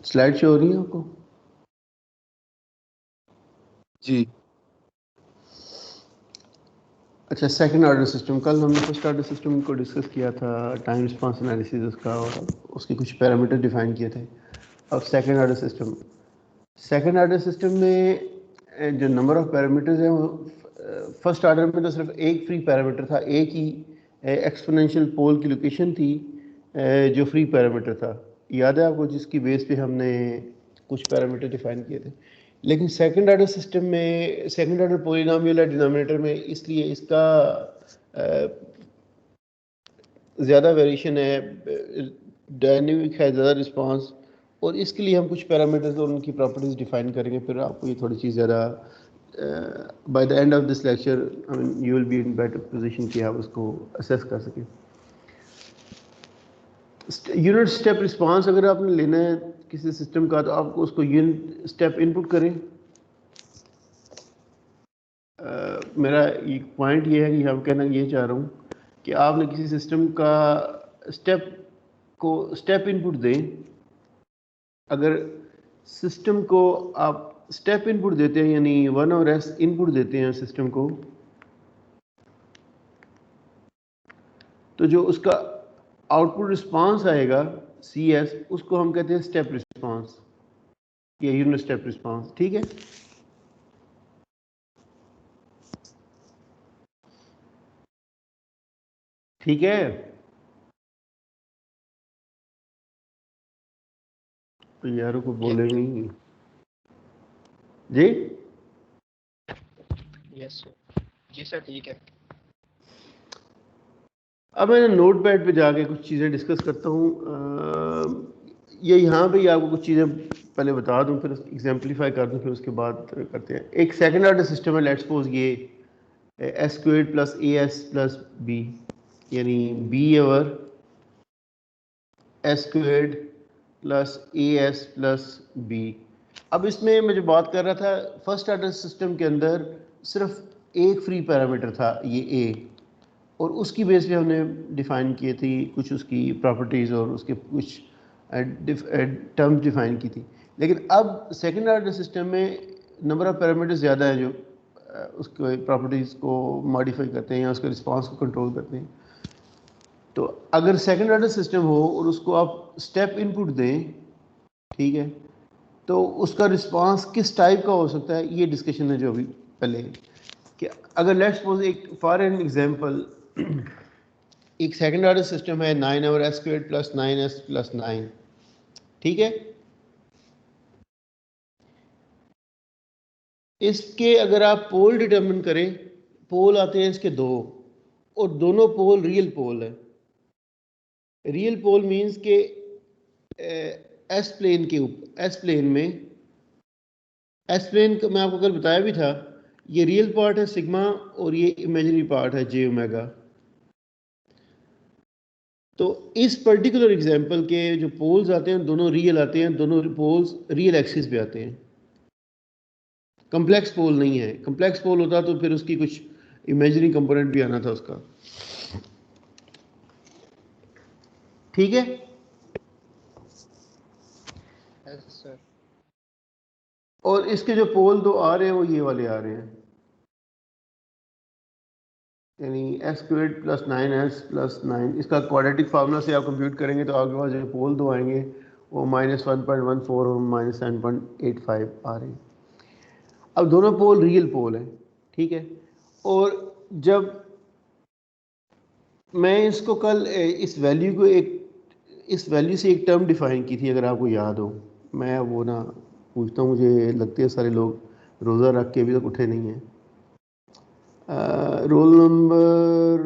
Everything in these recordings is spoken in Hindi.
स्लाइड शो हो रही है आपको? जी। अच्छा, सेकंड ऑर्डर सिस्टम, कल हमने फर्स्ट ऑर्डर सिस्टम को डिस्कस किया था, टाइम रिस्पांस एनालिसिस उसका, और उसके कुछ पैरामीटर डिफाइन किए थे। अब सेकंड ऑर्डर सिस्टम में जो नंबर ऑफ पैरामीटर्स हैं वो फर्स्ट ऑर्डर में तो सिर्फ एक फ्री पैरामीटर था, एक ही एक्सपोनेंशियल पोल की लोकेशन थी जो फ्री पैरामीटर था, याद है आपको, जिसकी बेस पे हमने कुछ पैरामीटर डिफाइन किए थे। लेकिन सेकंड ऑर्डर सिस्टम में सेकंड ऑर्डर पॉलिनॉमियल है डिनोमिनेटर में, इसलिए इसका ज़्यादा वेरिएशन है, डायनेमिक है ज़्यादा रिस्पांस, और इसके लिए हम कुछ पैरामीटर्स और उनकी प्रॉपर्टीज़ डिफाइन करेंगे। फिर आपको ये थोड़ी चीज़ ज़्यादा by the end of this lecture I mean you will be in better position कि आप उसको असेस कर सकें। यूनिट स्टेप रिस्पांस अगर आपने लेना है किसी सिस्टम का, तो आपको उसको यूनिट स्टेप इनपुट करें। मेरा एक पॉइंट ये है कि हम कहना ये चाह रहा हूँ कि आपने किसी सिस्टम का स्टेप इनपुट दें। अगर सिस्टम को आप स्टेप इनपुट देते हैं, यानी 1 और s इनपुट देते हैं सिस्टम को, तो जो उसका आउटपुट रिस्पांस आएगा CS, उसको हम कहते हैं स्टेप रिस्पांस या यूनिट स्टेप रिस्पांस। ठीक है, ठीक है। तो यारों को बोले नहीं जी। यस सर, जी सर, ठीक है। अब मैं नोट पैड पे जाके कुछ चीज़ें डिस्कस करता हूँ। ये यहाँ पे ही आपको कुछ चीज़ें पहले बता दूँ, फिर एग्जाम्पलीफाई कर दूँ, फिर उसके बाद करते हैं। एक सेकंड ऑर्डर सिस्टम है, लेट्स सपोज ये s² plus as plus b, यानी b over s² plus as plus b। अब इसमें मैं जो बात कर रहा था, फर्स्ट ऑर्डर सिस्टम के अंदर सिर्फ एक फ्री पैरामीटर था, ये a, और उसकी बेस पे हमने डिफ़ाइन किए थी कुछ उसकी प्रॉपर्टीज़ और उसके कुछ टर्म्स डिफ़ाइन की थी। लेकिन अब सेकंड ऑर्डर सिस्टम में नंबर ऑफ पैरामीटर्स ज़्यादा है जो उसके प्रॉपर्टीज़ को मॉडिफाई करते हैं या उसके रिस्पांस को कंट्रोल करते हैं। तो अगर सेकंड ऑर्डर सिस्टम हो और उसको आप स्टेप इनपुट दें, ठीक है, तो उसका रिस्पांस किस टाइप का हो सकता है, ये डिस्कशन है जो अभी पहले, कि अगर लेट्स सपोज एक फॉर एन एग्जांपल एक सेकंड ऑर्डर सिस्टम है 9 over s² plus 9s plus 9, ठीक है। इसके अगर आप पोल डिटरमिन करें, पोल आते हैं इसके दो, और दोनों पोल रियल पोल है। रियल पोल मींस के एस प्लेन के ऊपर, एस प्लेन में, एस प्लेन का मैं आपको कल बताया भी था, ये रियल पार्ट है सिग्मा और ये इमेजिनरी पार्ट है जे ओमेगा। तो इस पर्टिकुलर एग्जांपल के जो पोल्स आते हैं दोनों रियल आते हैं, दोनों पोल्स रियल एक्सिस पे आते हैं, कम्प्लेक्स पोल नहीं है। कम्प्लेक्स पोल होता तो फिर उसकी कुछ इमेजिनरी कंपोनेंट भी आना था उसका, ठीक है। Yes sir. और इसके जो पोल दो आ रहे हैं वो ये वाले आ रहे हैं, यानी s² प्लस 9s प्लस 9। इसका क्वाड्रेटिक फार्मूला से आप कंप्यूट करेंगे तो आपके पास जो पोल दो आएंगे वो -1.14 और -9.85 आ रहे हैं। अब दोनों पोल रियल पोल हैं, ठीक है। और जब मैं इसको कल इस वैल्यू से एक टर्म डिफाइन की थी, अगर आपको याद हो, मैं वो ना पूछता हूँ, मुझे लगते हैं सारे लोग रोज़ा रख के अभी तक उठे नहीं हैं। रोल नंबर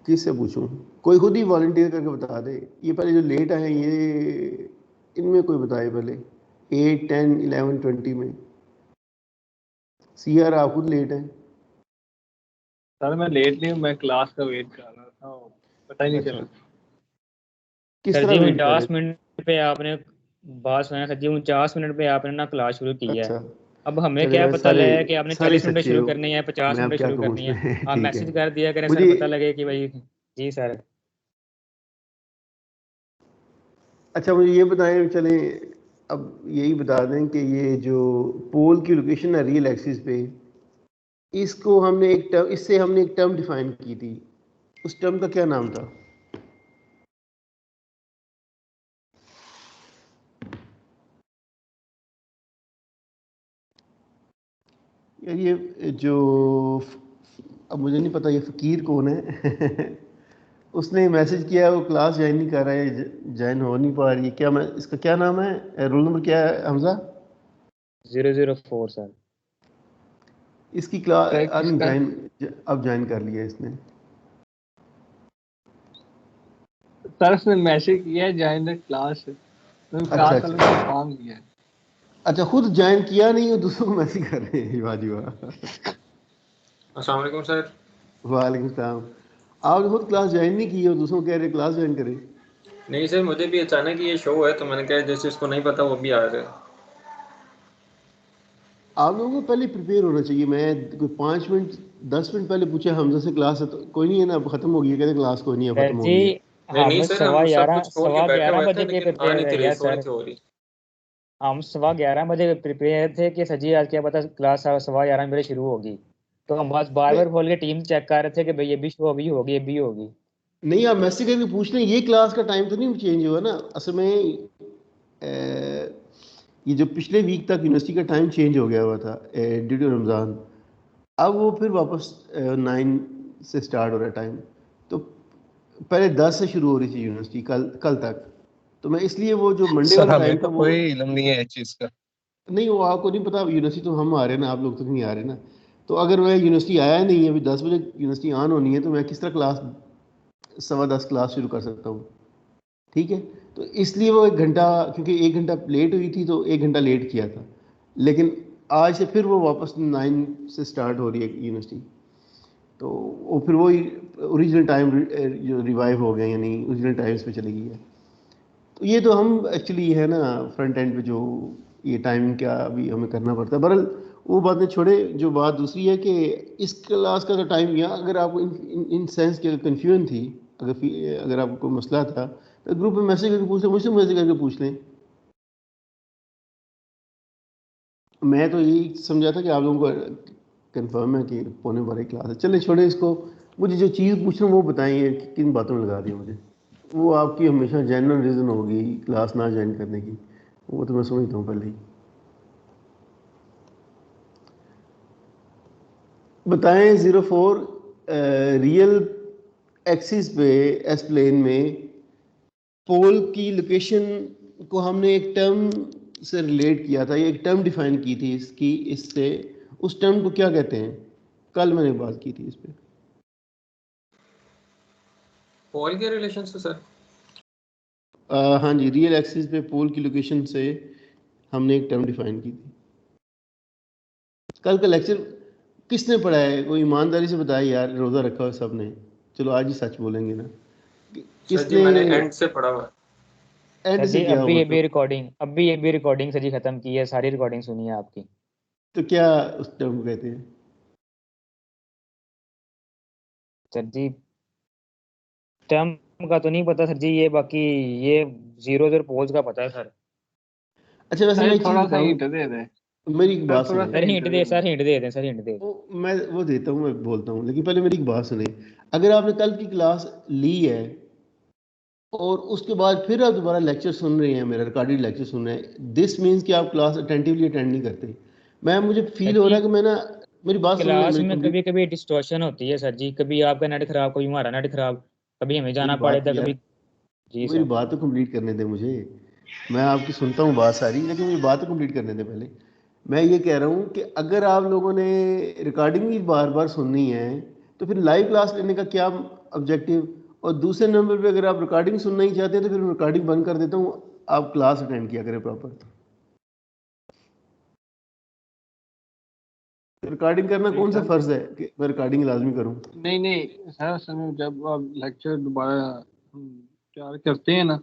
किससे पूछूं, कोई खुद ही वॉलंटियर करके बता दे। ये पहले जो लेट आए हैं ये, इनमें कोई बताए पहले 8, 10, 11, 20 में। CR आप खुद लेट हैं। सर मैं लेट नहीं हूँ, मैं क्लास का वेट कर रहा था, पता ही नहीं अच्छा, चला। किस सर तरह जी वेट कर रहे 49 मिनट पे आपने बात सुना, सर जी 49 मिनट पे आपने ना क्लास शुरू की है। अच्छा, अब हमें चले क्या भाई, पता लगे कि आपने सारे 40 मिनट सच्चे शुरू हो, करनी है, 50 मैं अब मिनट क्या शुरू कहूँ करनी है। उसमें। आप ठीक मैसेज है, कर दिया करें सर, मुझे पता लगे कि भाई। जी सर। अच्छा मुझे ये बताएं, चलें अब यही बता दें कि ये जो पोल की लोकेशन है रियल एक्सिस पे, इसको हमने एक टर्म, इससे हमने एक टर्म डिफाइन की थी, उस टर्म का क्या नाम था? यार ये जो, अब मुझे नहीं पता ये फ़कीर कौन है उसने मैसेज किया है, वो क्लास ज्वाइन नहीं कर रहा है, ज्वाइन हो नहीं पा रही है। क्या मैं, इसका क्या नाम है, रोल नंबर क्या है हमजा? 004 सर। इसकी क्लास नहीं किसका? ज्वाइन, अब ज्वाइन कर लिया इसने। सर उसने मैसेज किया है ज्वाइन द क्लास, तो अच्छा क्लास वाले अच्छा को इन्फॉर्म किया है। अच्छा, खुद ज्वाइन किया नहीं और दूसरों को मैसेज कर रहे हैं, वाह जी वाह। अस्सलाम वालेकुम सर। वालेकुम सलाम। आपने खुद क्लास ज्वाइन नहीं की और दूसरों को कह रहे क्लास ज्वाइन करें। नहीं सर, मुझे भी अचानक ये शो है तो मैंने कहा जैसे इसको नहीं पता वो भी आ रहा है। आप लोगों को पहले प्रिपेयर होना चाहिए। मैं कोई 5 मिनट 10 मिनट पहले पूछा हमजा से क्लास है, तो कोई नहीं है ना, अब खत्म हो गई है, कहते क्लास कोई नहीं है, सर खत्म हो जी गई है। नहीं हम सर, सवा हम सब ग्यारह कुछ छोड़ के बैठे हुए थे बजे के लेकिन आ प्रिपेयर नहीं थी है रही, यार शो नहीं सर। थी हो रही। हम सवा 11 बजे प्रिपेयर थे कि सर जी आज क्या पता क्लास सवा 11 बजे शुरू होगी, तो हम बस बार नहीं बार खोल के टीम चेक कर रहे थे कि भाई ये भी शो अभी होगी, ये भी होगी। नहीं, आप मैसेज करके पूछ लें, ये क्लास का टाइम तो नहीं चेंज हुआ ना असल में। ये जो पिछले वीक तक यूनिवर्सिटी का टाइम चेंज हो गया हुआ था ड्यू टू रमज़ान। अब वो फिर वापस 9 से स्टार्ट हो रहा है टाइम। तो पहले 10 से शुरू हो रही थी यूनिवर्सिटी कल कल तक। तो मैं इसलिए वो जो मंडे सर वाला हमें टाइम था तो वो, कोई इल्म नहीं है इस चीज का। नहीं वो आपको नहीं पता, यूनिवर्सिटी तो हम आ रहे हैं ना, आप लोग तो नहीं आ रहे ना। तो अगर मैं यूनिवर्सिटी आया नहीं है, अभी 10 बजे यूनिवर्सिटी ऑन होनी है, तो मैं किस तरह क्लास 10:15 क्लास शुरू कर सकता हूँ? ठीक है। तो इसलिए वो 1 घंटा, क्योंकि 1 घंटा लेट हुई थी तो 1 घंटा लेट किया था। लेकिन आज से फिर वो वापस 9 से स्टार्ट हो रही है यूनिवर्सिटी। तो वो फिर वही ओरिजिनल टाइम जो रिवाइव हो गया, यानी ओरिजिनल टाइम्स पे चली गई है। तो ये तो हम एक्चुअली है ना फ्रंट एंड पे जो ये टाइमिंग क्या अभी हमें करना पड़ता है। बहरहाल वो बातें छोड़े, जो बात दूसरी है कि इस क्लास का तो टाइम, या अगर आपको इन सेंस की कन्फ्यूजन थी, अगर आपको कोई मसला था, तो ग्रुप में मैसेज करके पूछ लें, मुझसे मैसेज करके पूछ लें। मैं तो यही समझा था कि आप लोगों को कंफर्म है कि पौने 12 क्लास है। चले छोड़े इसको, मुझे जो चीज़ पूछ रहा हूँ वो बताइए कि किन बातों में लगा रही है मुझे। वो आपकी हमेशा जेन्युइन रीज़न होगी क्लास ना ज्वाइन करने की, वो तो मैं समझता हूँ पहले ही। बताएं 04 रियल एक्सिस पे एस प्लेन में पोल की लोकेशन को हमने एक टर्म से रिलेट किया था, ये एक टर्म डिफाइन की थी इसकी, इससे उस टर्म को क्या कहते हैं? कल मैंने बात की थी इस पे। पोल के रिलेशन से सर? हाँ जी, रियल एक्सिस पे पोल की लोकेशन से हमने एक टर्म डिफाइन की थी। कल का लेक्चर किसने पढ़ा है? कोई ईमानदारी से बताया यार, रोज़ा रखा हो सब ने। चलो आज ही सच बोलेंगे ना। सर जी किसने मैंने एंड से पढ़ा हुआ है। एंड सर से जी क्या अभी हुआ ये तो? भी रिकॉर्डिंग सर जी खत्म की है, सारी रिकॉर्डिंग सुनी है आपकी। तो क्या उस टर्म को कहते हैं? सर जी टर्म का तो नहीं पता सर जी, ये बाकी ये 0 पोल्स का पता है सर। अच्छा वैसे मैं सर एक चीज़ थोड़ा सा बताऊं, हिंट दे दे। मेरी एक सर बात थोड़ा सुने। सा सर हिंट हिंट दे दे, दे। सर हिंट दे दें, सर हिंट दे। मैं वो देता हूँ, मैं बोलता हूँ, लेकिन पहले मेरी एक बात सुने। अगर आपने कल की क्लास ली है और उसके बाद फिर आप दोबारा लेक्चर सुन रहे हैं, मेरा रिकॉर्डेड लेक्चर सुन रहे हैं, दिस मीन्स कि आप क्लास अटेंटिवली अटेंड नहीं करते। मुझे सर फील हो रहा जी है कि मैं ना, मेरी बात सुन लें, क्लास मेरी में कंप्लीट। कभी कभी डिस्टॉर्शन होती है सर जी, कभी आपका नेट खराब, कभी हमारा नेट खराब, कभी हमें मेरी जाना बात पड़ेगा यार, कभी। जी मेरी सर। बात तो कंप्लीट करने दे मुझे। मैं आपकी सुनता हूँ बात सारी, लेकिन मेरी बात तो कंप्लीट करने दे पहले। मैं ये कह रहा हूँ कि अगर आप लोगों ने रिकॉर्डिंग भी बार बार सुननी है, तो फिर लाइव क्लास लेने का क्या ऑब्जेक्टिव? और दूसरे नंबर पे अगर आप रिकॉर्डिंग सुनना ही चाहते हैं, तो फिर मैं रिकॉर्डिंग बंद कर देता हूँ, आप क्लास अटेंड किया करें प्रॉपर। रिकॉर्डिंग करना नहीं कौन सा सर, फ़र्ज़ है कि मैं रिकॉर्डिंग लाजमी करूँ? नहीं नहीं सर, असल में जब आप लेक्चर दोबारा हम तैयार करते हैं ना,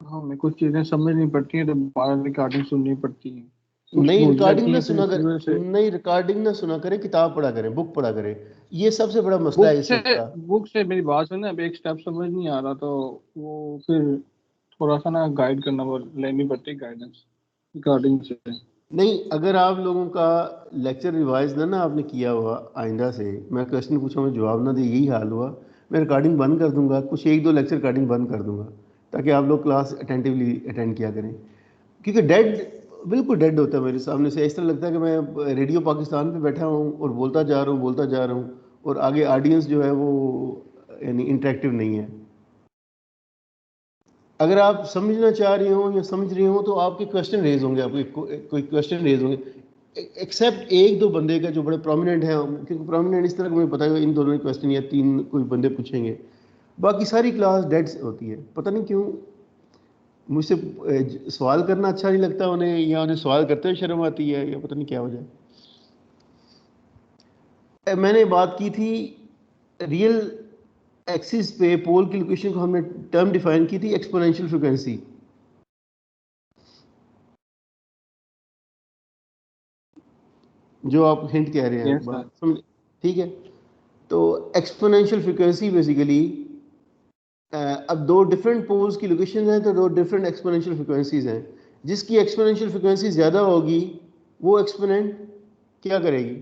हमें कुछ चीज़ें समझनी पड़ती हैं तो दोबारा रिकॉर्डिंग सुननी पड़ती हैं, कुछ नहीं भूल रिकॉर्डिंग जाती ना हैं तो सुना इस कर, वजह से। नहीं रिकॉर्डिंग ना सुना करें, किताब पढ़ा करें, बुक पढ़ा करें। ये सबसे बड़ा मसला बुक है इस से वक्त का। बुक से मेरी बात सुनना, अब एक स्टेप समझ नहीं आ रहा तो वो फिर थोड़ा सा ना गाइड करना लेनी पड़ती है गाइडेंस रिकॉर्डिंग से। नहीं, अगर आप लोगों का लेक्चर रिवाइज ना आपने किया हुआ, आइंदा से मैं क्वेश्चन पूछा मैं जवाब ना दे, यही हाल हुआ, मैं रिकॉर्डिंग बंद कर दूंगा, कुछ एक दो लेक्चर रिकॉर्डिंग बंद कर दूंगा ताकि आप लोग क्लास अटेंटिवली अटेंड किया करें। क्योंकि डेड, बिल्कुल डेड होता है मेरे सामने से, इस तरह लगता है कि मैं रेडियो पाकिस्तान पे बैठा हूँ और बोलता जा रहा हूँ बोलता जा रहा हूँ, और आगे ऑडियंस जो है वो यानी इंटरेक्टिव नहीं है। अगर आप समझना चाह रहे हो या समझ रहे हो तो आपके क्वेश्चन रेज होंगे, आपके कोई क्वेश्चन रेज होंगे, एक्सेप्ट एक दो बंदे का जो बड़े प्रोमिनेंट है, क्योंकि प्रोमिनेंट इस तरह का मुझे पता है इन दोनों क्वेश्चन या तीन कोई बंदे पूछेंगे, बाकी सारी क्लास डेड होती है। पता नहीं क्यों मुझसे सवाल करना अच्छा नहीं लगता उन्हें, या उन्हें सवाल करते हुए शर्म आती है, या पता नहीं क्या वजह है। मैंने बात की थी रियल एक्सिस पे पोल की लोकेशन को, हमने टर्म डिफाइन की थी एक्सपोनेंशियल फ्रीक्वेंसी। जो आप हिंट कह रहे हैं यस सर। बात समझ, ठीक है। तो एक्सपोनेंशियल फ्रीक्वेंसी बेसिकली, अब दो डिफरेंट पोल्स की लोकेशन है तो दो डिफरेंट एक्सपोनेंशियल फ्रीक्वेंसीज हैं। जिसकी एक्सपोनेंशियल फ्रीक्वेंसी ज़्यादा होगी वो एक्सपोनेंट क्या करेगी?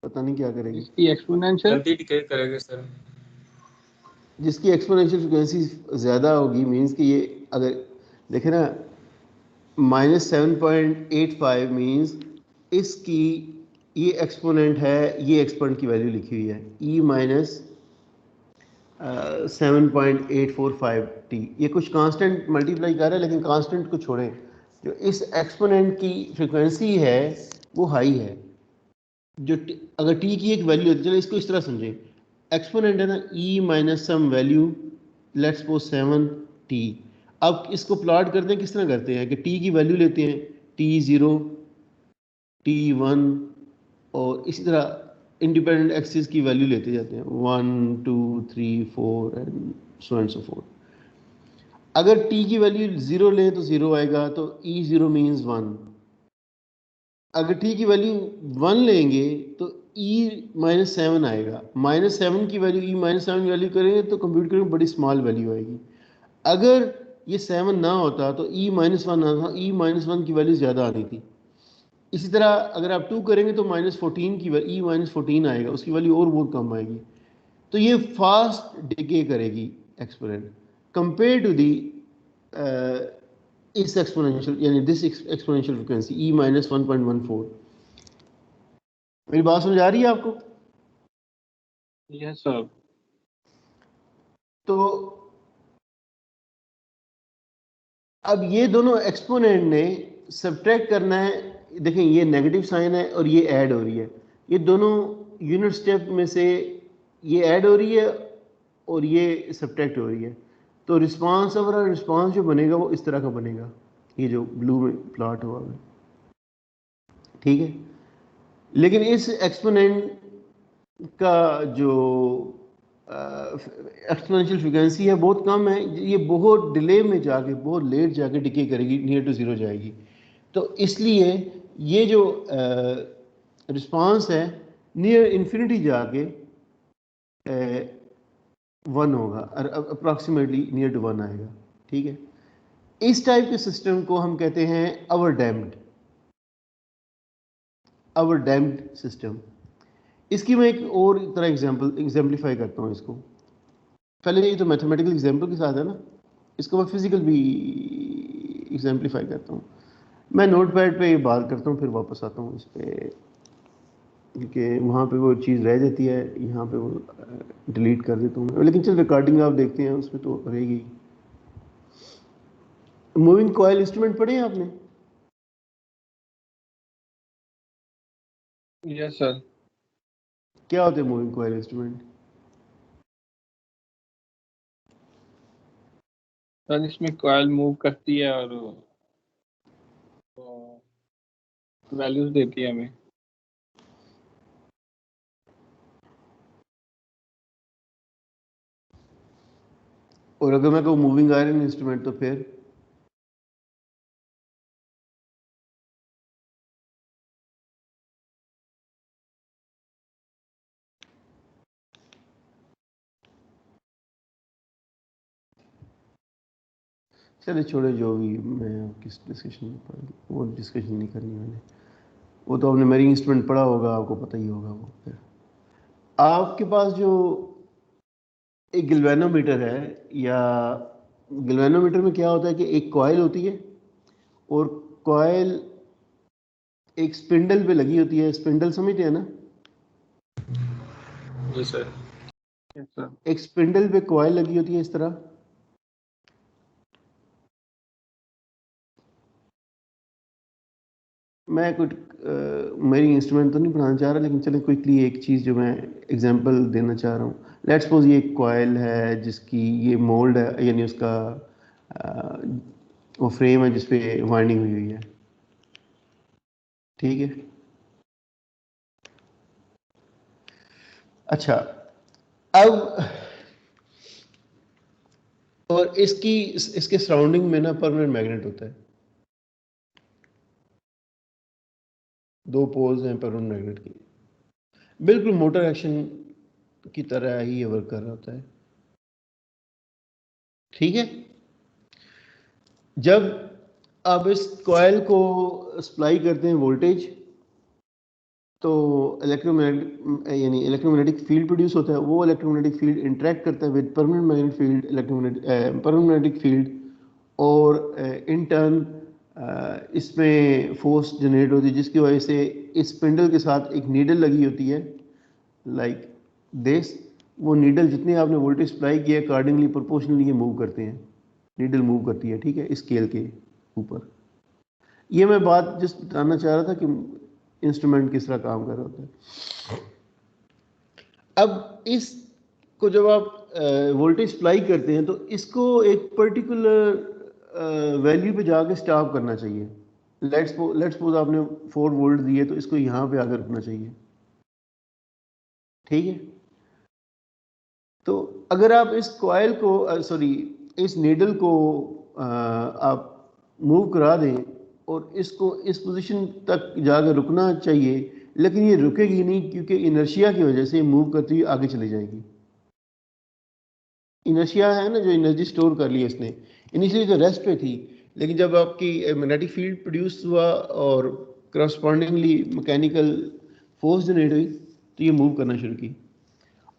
पता नहीं क्या करेगी। इसकी एक्सपोनेंशियल जल्दी डिके करेंगे सर। जिसकी एक्सपोनेंशियल फ्रीक्वेंसी ज़्यादा होगी मीन्स कि ये अगर देखें ना, -7.85 मीन्स इसकी ये एक्सपोनेंट है, ये एक्सपोनेंट की वैल्यू लिखी हुई है e माइनस 7.845t। ये कुछ कांस्टेंट मल्टीप्लाई कर रहा है लेकिन कांस्टेंट को छोड़ें, जो इस एक्सपोनेंट की फ्रीक्वेंसी है वो हाई है। जो अगर t की एक वैल्यू होती है, चलो इसको इस तरह समझें, एक्सपोनेंट है ना e minus some value, let's suppose 7t। अब इसको प्लॉट करते हैं, किस तरह करते हैं कि t की वैल्यू लेते हैं, t0 t1 और इसी तरह इंडिपेंडेंट एक्सिस की वैल्यू लेते जाते हैं 1 2 3 4 and so and so fourth. अगर t की वैल्यू 0 लें तो 0 आएगा, तो e0 मीन्स 1। अगर t की वैल्यू 1 लेंगे तो e माइनस 7 आएगा। -7 की वैल्यू e माइनस 7 की वैल्यू करेंगे तो कंप्यूट करेंगे बड़ी स्मॉल वैल्यू आएगी। अगर ये 7 ना होता तो e माइनस 1 आता, e माइनस 1 की वैल्यू ज़्यादा आनी थी। इसी तरह अगर आप 2 करेंगे तो -14 की e माइनस 14 आएगा, उसकी वैल्यू और बहुत कम आएगी। तो ये फास्ट डिके करेगी एक्सपोनेंट कंपेयर टू दी इस एक्सपोनेंशियल, यानी this exponential frequency e minus 1.14। मेरी बात समझ आ रही है आपको? Yes sir. तो अब ये दोनों एक्सपोनेंट ने सब्ट्रैक्ट करना है। देखें ये नेगेटिव साइन है और ये ऐड हो रही है, ये दोनों यूनिट स्टेप में से ये ऐड हो रही है और ये सब्ट्रैक्ट हो रही है। तो रिस्पांस और रिस्पांस जो बनेगा वो इस तरह का बनेगा, ये जो ब्लू में प्लॉट हुआ है, ठीक है। लेकिन इस एक्सपोनेंट का जो एक्सपोनेंशियल फ्रीक्वेंसी है बहुत कम है, ये बहुत डिले में जाके, बहुत लेट जाके डिके करेगी, नियर टू ज़ीरो जाएगी। तो इसलिए ये जो रिस्पांस है नियर इन्फिनिटी जाके 1 होगा, और अप्रॉक्सीमेटली नियर टू 1 आएगा, ठीक है। इस टाइप के सिस्टम को हम कहते हैं अवर डैम्ड सिस्टम। इसकी मैं एक और तरह एग्जाम्पलीफाई करता हूँ इसको। पहले ये तो मैथमेटिकल एग्जाम्पल के साथ है ना, इसको मैं फिजिकल भी एग्जाम्पलीफाई करता हूँ। मैं नोट पैड पर ये बात करता हूँ फिर वापस आता हूँ इस पर, क्योंकि वहाँ पे वो चीज़ रह जाती है, यहाँ पे वो डिलीट कर देता हूँ। लेकिन चल रिकॉर्डिंग आप देखते हैं उसमें तो रहेगी। मूविंग कॉइल इंस्ट्रूमेंट पढ़े हैं आपने? Yes sir. क्या होते हैं मूविंग कॉइल इंस्ट्रूमेंट? सर इसमें कॉइल मूव करती है और वैल्यूज देती है हमें। और अगर मैं कहूँ मूविंग आयरन इंस्ट्रूमेंट तो फिर चले छोड़े, जो भी, मैं किस डिस्कशन में वो डिस्कशन नहीं करनी मैंने। वो तो आपने मेरी इंस्ट्रूमेंट पढ़ा होगा, आपको पता ही होगा। वो फिर आपके पास जो एक गिल्वेनोमीटर है, या गिल्वेनोमीटर में क्या होता है कि एक कॉइल होती है, और कॉइल एक स्पिंडल पे लगी होती है। स्पिंडल समझते हैं ना? जी सर। Yes, sir. एक स्पिंडल पे कॉइल लगी होती है इस तरह। मैं कुछ मेरी इंस्ट्रूमेंट तो नहीं पढ़ाना चाह रहा, लेकिन चले क्विकली एक चीज़ जो मैं एग्जांपल देना चाह रहा हूँ। लेट्स सपोज ये एक कॉइल है जिसकी ये मोल्ड है, यानी उसका वो फ्रेम है जिसपे वाइंडिंग हुई हुई है, ठीक है। अच्छा, अब और इसके सराउंडिंग में ना परमानेंट मैग्नेट होता है। दो पोल्स हैं परमानेंट मैग्नेट की, बिल्कुल मोटर एक्शन की तरह ही वर्क कर रहा होता है, ठीक है। जब आप इस कॉइल को सप्लाई करते हैं वोल्टेज, तो इलेक्ट्रोमैग्नेटिक यानी इलेक्ट्रोमैग्नेटिक फील्ड प्रोड्यूस होता है। वो इलेक्ट्रोमैग्नेटिक फील्ड इंटरेक्ट करता है with permanent magnetic field, permanent magnetic field, और इन टर्न इसमें फोर्स जनरेट होती है, जिसकी वजह से इस स्पिंडल के साथ एक नीडल लगी होती है, लाइक दिस। वो नीडल जितने आपने वोल्टेज सप्लाई किया अकॉर्डिंगली प्रोपोर्शनली ये मूव करते हैं, नीडल मूव करती है, ठीक है, इस स्केल के ऊपर। ये मैं बात जस्ट बताना चाह रहा था कि इंस्ट्रूमेंट किस तरह काम कर रहा होता है। अब इसको जब आप वोल्टेज सप्लाई करते हैं, तो इसको एक पर्टिकुलर वैल्यू पे जाके स्टॉप करना चाहिए। लेट्स सपोज आपने 4 वोल्ट दिए, तो इसको यहाँ पे आकर रुकना चाहिए, ठीक है। तो अगर आप इस कॉइल को इस नीडल को आप मूव करा दें, और इसको इस पोजीशन तक जाकर रुकना चाहिए, लेकिन ये रुकेगी नहीं, क्योंकि इनर्शिया की वजह से मूव करती हुई आगे चली जाएगी। इनर्शिया है ना, जो एनर्जी स्टोर कर ली इसने, इनिशियली तो रेस्ट पे थी, लेकिन जब आपकी मैग्नेटिक फील्ड प्रोड्यूस हुआ और करस्पॉन्डिंगली मैकेनिकल फोर्स जनरेट हुई, तो ये मूव करना शुरू की।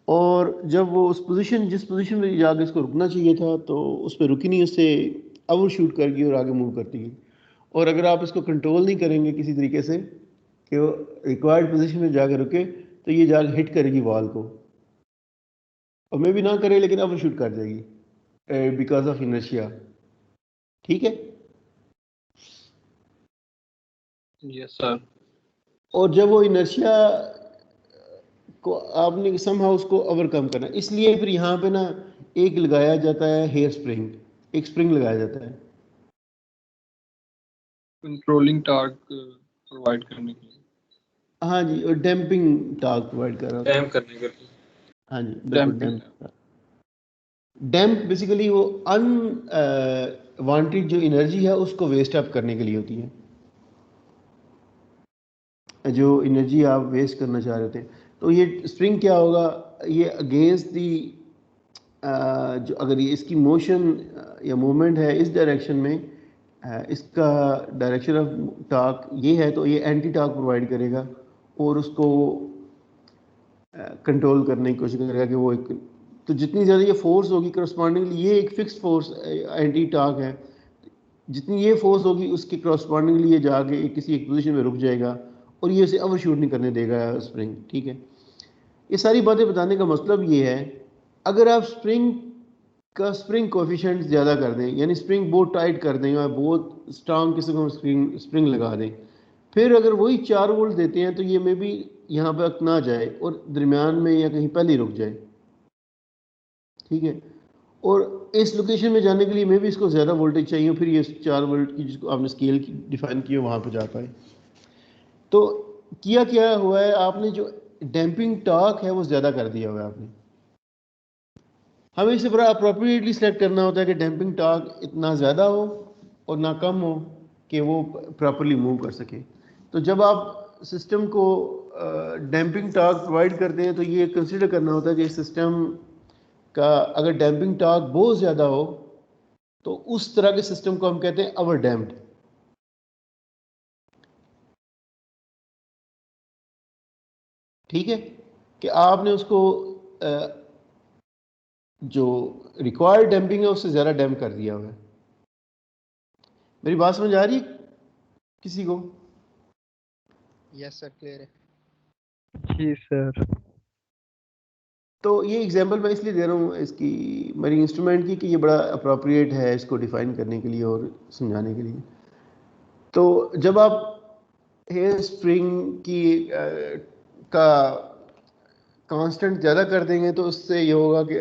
और जब वो जिस पोजीशन में जाकर इसको रुकना चाहिए था, तो उस पर रुकी नहीं, उससे ओवर शूट कर गई और आगे मूव करती गई। और अगर आप इसको कंट्रोल नहीं करेंगे किसी तरीके से कि वो रिक्वायर्ड पोजीशन में जाकर रुके, तो ये जाकर हिट करेगी वॉल को, और मे भी ना करे, लेकिन ओवर शूट कर जाएगी बिकॉज ऑफ इनर्शिया, ठीक है। Yes, sir. और जब वो इनर्शिया को आपने समहाउ उसको ओवरकम करना, इसलिए फिर यहाँ पे ना एक लगाया जाता है हेयर स्प्रिंग, एक स्प्रिंग लगाया जाता है Controlling torque provide करने के लिए. हाँ जी, और डैम्पिंग टॉर्क प्रोवाइड कर रहा होता है। डैम करने के लिए। हाँ जी, बिल्कुल Damping. डैम्प बेसिकली वो अनवांटेड जो एनर्जी है उसको वेस्ट अप करने के लिए होती है, जो एनर्जी आप वेस्ट करना चाह रहे थे। तो ये स्प्रिंग क्या होगा, ये अगेंस्ट दी जो अगर ये इसकी मोशन या मूवमेंट है इस डायरेक्शन में, इसका डायरेक्शन ऑफ टॉर्क ये है, तो ये एंटी टॉर्क प्रोवाइड करेगा और उसको कंट्रोल करने की कोशिश करेगा कि वो एक, तो जितनी ज़्यादा ये फोर्स होगी करस्पॉन्डिंगली, ये एक फिक्स्ड फोर्स एंटी टॉर्क है, जितनी ये फोर्स होगी उसके करस्पॉन्डिंगली ये जाके किसी एक पोजीशन में रुक जाएगा और ये उसे ओवरशूट नहीं करने देगा स्प्रिंग, ठीक है। ये सारी बातें बताने का मतलब ये है, अगर आप स्प्रिंग कोफिशिएंट ज़्यादा कर दें, यानी स्प्रिंग बहुत टाइट कर दें या बहुत स्ट्रांग किस्म का स्प्रिंग लगा दें, फिर अगर वही 4 वोल्ट देते हैं, तो ये मे भी यहाँ पर ना जाए और दरमियान में या कहीं पहले रुक जाए, ठीक है। और इस लोकेशन में जाने के लिए मे भी इसको ज़्यादा वोल्टेज चाहिए, फिर ये 4 वोल्ट की जिसको आपने स्केल की डिफाइन की है वहाँ पर जा पाए। तो किया क्या हुआ है, आपने जो डैम्पिंग टॉर्क है वो ज़्यादा कर दिया हुआ है आपने। हमें इसे बड़ा अप्रोप्रिएटली सेलेक्ट करना होता है कि डैम्पिंग टॉर्क इतना ज़्यादा हो और ना कम हो कि वो प्रॉपरली मूव कर सके। तो जब आप सिस्टम को डैम्पिंग टॉर्क प्रोवाइड करते हैं, तो ये कंसिडर करना होता है कि सिस्टम का अगर डैम्पिंग टॉर्क बहुत ज़्यादा हो, तो उस तरह के सिस्टम को हम कहते हैं ओवर डैम्प्ड। ठीक है, कि आपने उसको जो रिक्वायर्ड डैम्पिंग है उससे ज़्यादा डैम्प कर दिया हुआ है। मेरी बात समझ आ रही है किसी को? यस सर, क्लियर है। जी सर। तो ये एग्जांपल मैं इसलिए दे रहा हूँ इसकी मेरी इंस्ट्रूमेंट की कि ये बड़ा अप्रोप्रिएट है इसको डिफाइन करने के लिए और समझाने के लिए। तो जब आप हेयर स्प्रिंग की का कांस्टेंट ज़्यादा कर देंगे तो उससे ये होगा कि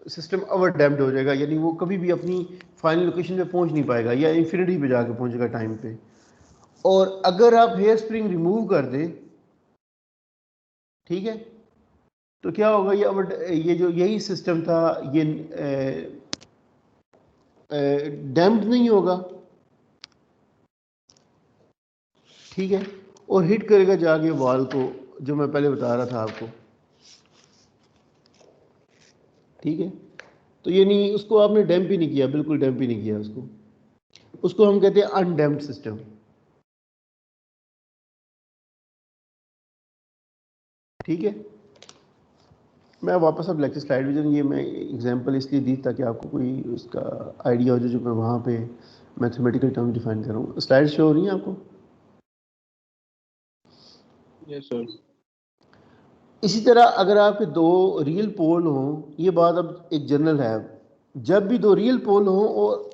सिस्टम ओवर डैम्प्ड हो जाएगा, यानी वो कभी भी अपनी फाइनल लोकेशन पे पहुंच नहीं पाएगा या इन्फिनिटी पे जाके पहुंचेगा टाइम पे। और अगर आप हेयर स्प्रिंग रिमूव कर दें, ठीक है, तो क्या होगा, ये जो यही सिस्टम था ये डैम्प्ड नहीं होगा, ठीक है, और हिट करेगा जाके वॉल को, जो मैं पहले बता रहा था आपको। ठीक है, तो ये नहीं, उसको आपने डैम्प ही नहीं किया, बिल्कुल डैम्प ही नहीं किया उसको हम कहते हैं अनडैम्प्ड सिस्टम। ठीक है, मैं वापस अब लेक्चर स्लाइड विजन, ये मैं एग्जांपल इसलिए दी ताकि आपको कोई उसका आइडिया हो जाए जो मैं वहाँ पे मैथमेटिकल टर्म डिफाइन कर रहा हूँ। स्लाइड शो हो रही है आपको? Yes sir. इसी तरह अगर आपके दो रियल पोल हों, ये बात अब एक जनरल है, जब भी दो रियल पोल हों और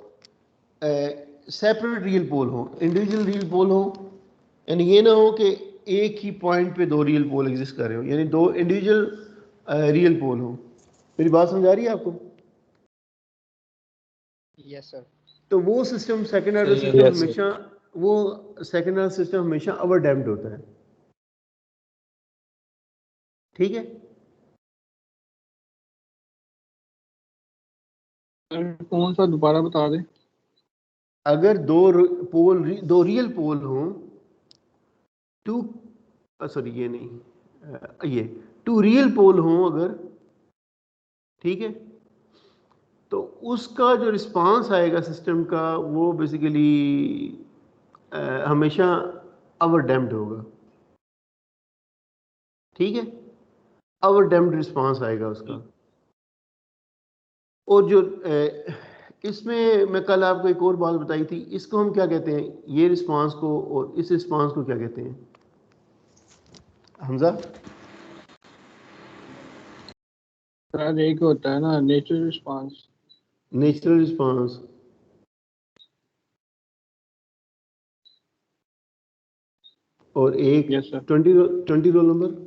सेपरेट रियल पोल हों, इंडिविजुअल रियल पोल हों, यानी ये ना हो कि एक ही पॉइंट पे दो रियल पोल एग्जिस्ट कर रहे हो, यानी दो इंडिविजुअल रियल पोल हो। मेरी बात समझ आ रही है आपको? Yes sir. तो वो सिस्टम सेकंड ऑर्डर सही है। System Yes, sir. हमेशा वो सेकंड ऑर्डर सिस्टम हमेशा ओवर डैम्प्ड होता है। ठीक है, कौन सा दोबारा बता दें? अगर दो रियल पोल हों, टू सॉरी ये नहीं ये टू रियल पोल हों अगर, ठीक है, तो उसका जो रिस्पांस आएगा सिस्टम का वो बेसिकली हमेशा ओवर डैम्प्ड होगा। ठीक है, ओवर डैम्प्ड रिस्पांस आएगा उसका। और जो इसमें मैं कल आपको एक और बात बताई थी, इसको हम क्या कहते हैं, ये रिस्पांस को और इस रिस्पांस को क्या कहते हैं हमजा? सर एक होता है ना नेचुरल रिस्पांस। नेचुरल रिस्पांस, और एक yes sir. 20 roll number.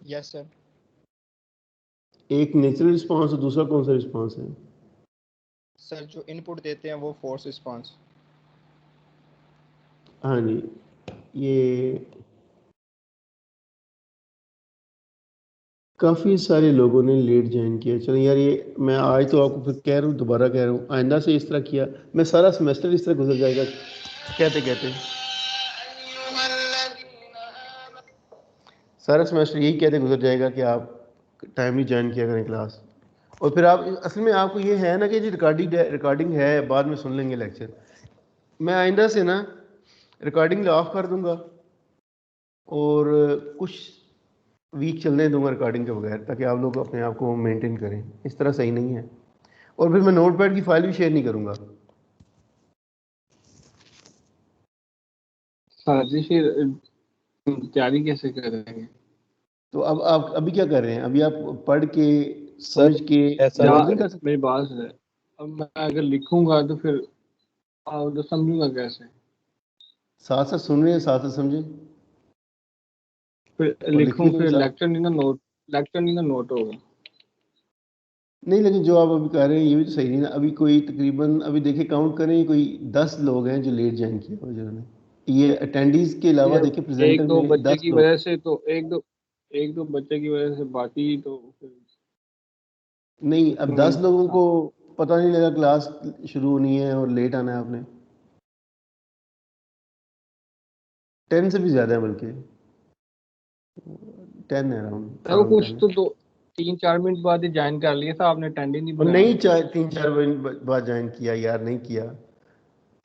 Yes sir. एक नेचुरल रिस्पांस और दूसरा कौन सा रिस्पांस है? सर जो इनपुट देते हैं वो फोर्स रिस्पांस। हाँ जी, ये काफ़ी सारे लोगों ने लेट ज्वाइन किया। चलो यार, ये मैं आज तो आपको फिर कह रहा हूँ, दोबारा कह रहा हूँ, आइंदा से इस तरह किया, मैं सारा सेमेस्टर इस तरह गुजर जाएगा कहते कहते, सारा सेमेस्टर यही कहते गुजर जाएगा कि आप टाइमली ज्वाइन किया करें क्लास। और फिर आप असल में आपको ये है ना कि जी रिकॉर्डिंग है, बाद में सुन लेंगे लेक्चर। मैं आइंदा से ना रिकॉर्डिंग ऑफ कर दूंगा और कुछ वीक चलने दूंगा रिकॉर्डिंग के बगैर, ताकि आप लोग अपने आप को मेंटेन करें। इस तरह सही नहीं है। और फिर मैं नोटपैड की फाइल भी शेयर नहीं करूंगा। सर जी फिर तैयारी कैसे करेंगे? तो अब आप अभी क्या कर रहे हैं? अभी आप पढ़ के सर, समझ के ऐसा नोट यार नहीं कर सकते? मेरी बात है, अब मैं अगर लिखूंगा तो फिर तो समझूंगा कैसे? साथ साथ सुन रहे हैं, साथ साथ समझें फिर और लिखूं लिखिए भी फिर साथ। लेक्चर नहीं ना नोट होगा। नहीं, लेकिन जो आप अभी कह रहे हैं ये भी तो सही नहीं ना। अभी कोई तकरीबन, अभी देखिए काउंट करें, कोई 10 लोग हैं जो लेट ज्वाइन किया हुआ जिन्होंने, ये अटेंडीज के अलावा ये देखिए प्रेजेंटर एक दो में बच्चे 10 की लोग। वजह से तो एक दो बच्चे की वजह से बाकी तो फिर नहीं, अब 10 लोगों हाँ। को पता नहीं लगा क्लास शुरू होनी है और लेट आना है आपने। 10 से भी ज़्यादा है बल्कि, 10 अराउंड। सर वो कुछ तो 3-4 मिनट बाद ही ज्वाइन कर लिया था आपने, अटेंडेंस नहीं बनाया। नहीं 3-4 मिनट बाद ज्वाइन किया यार, नहीं किया।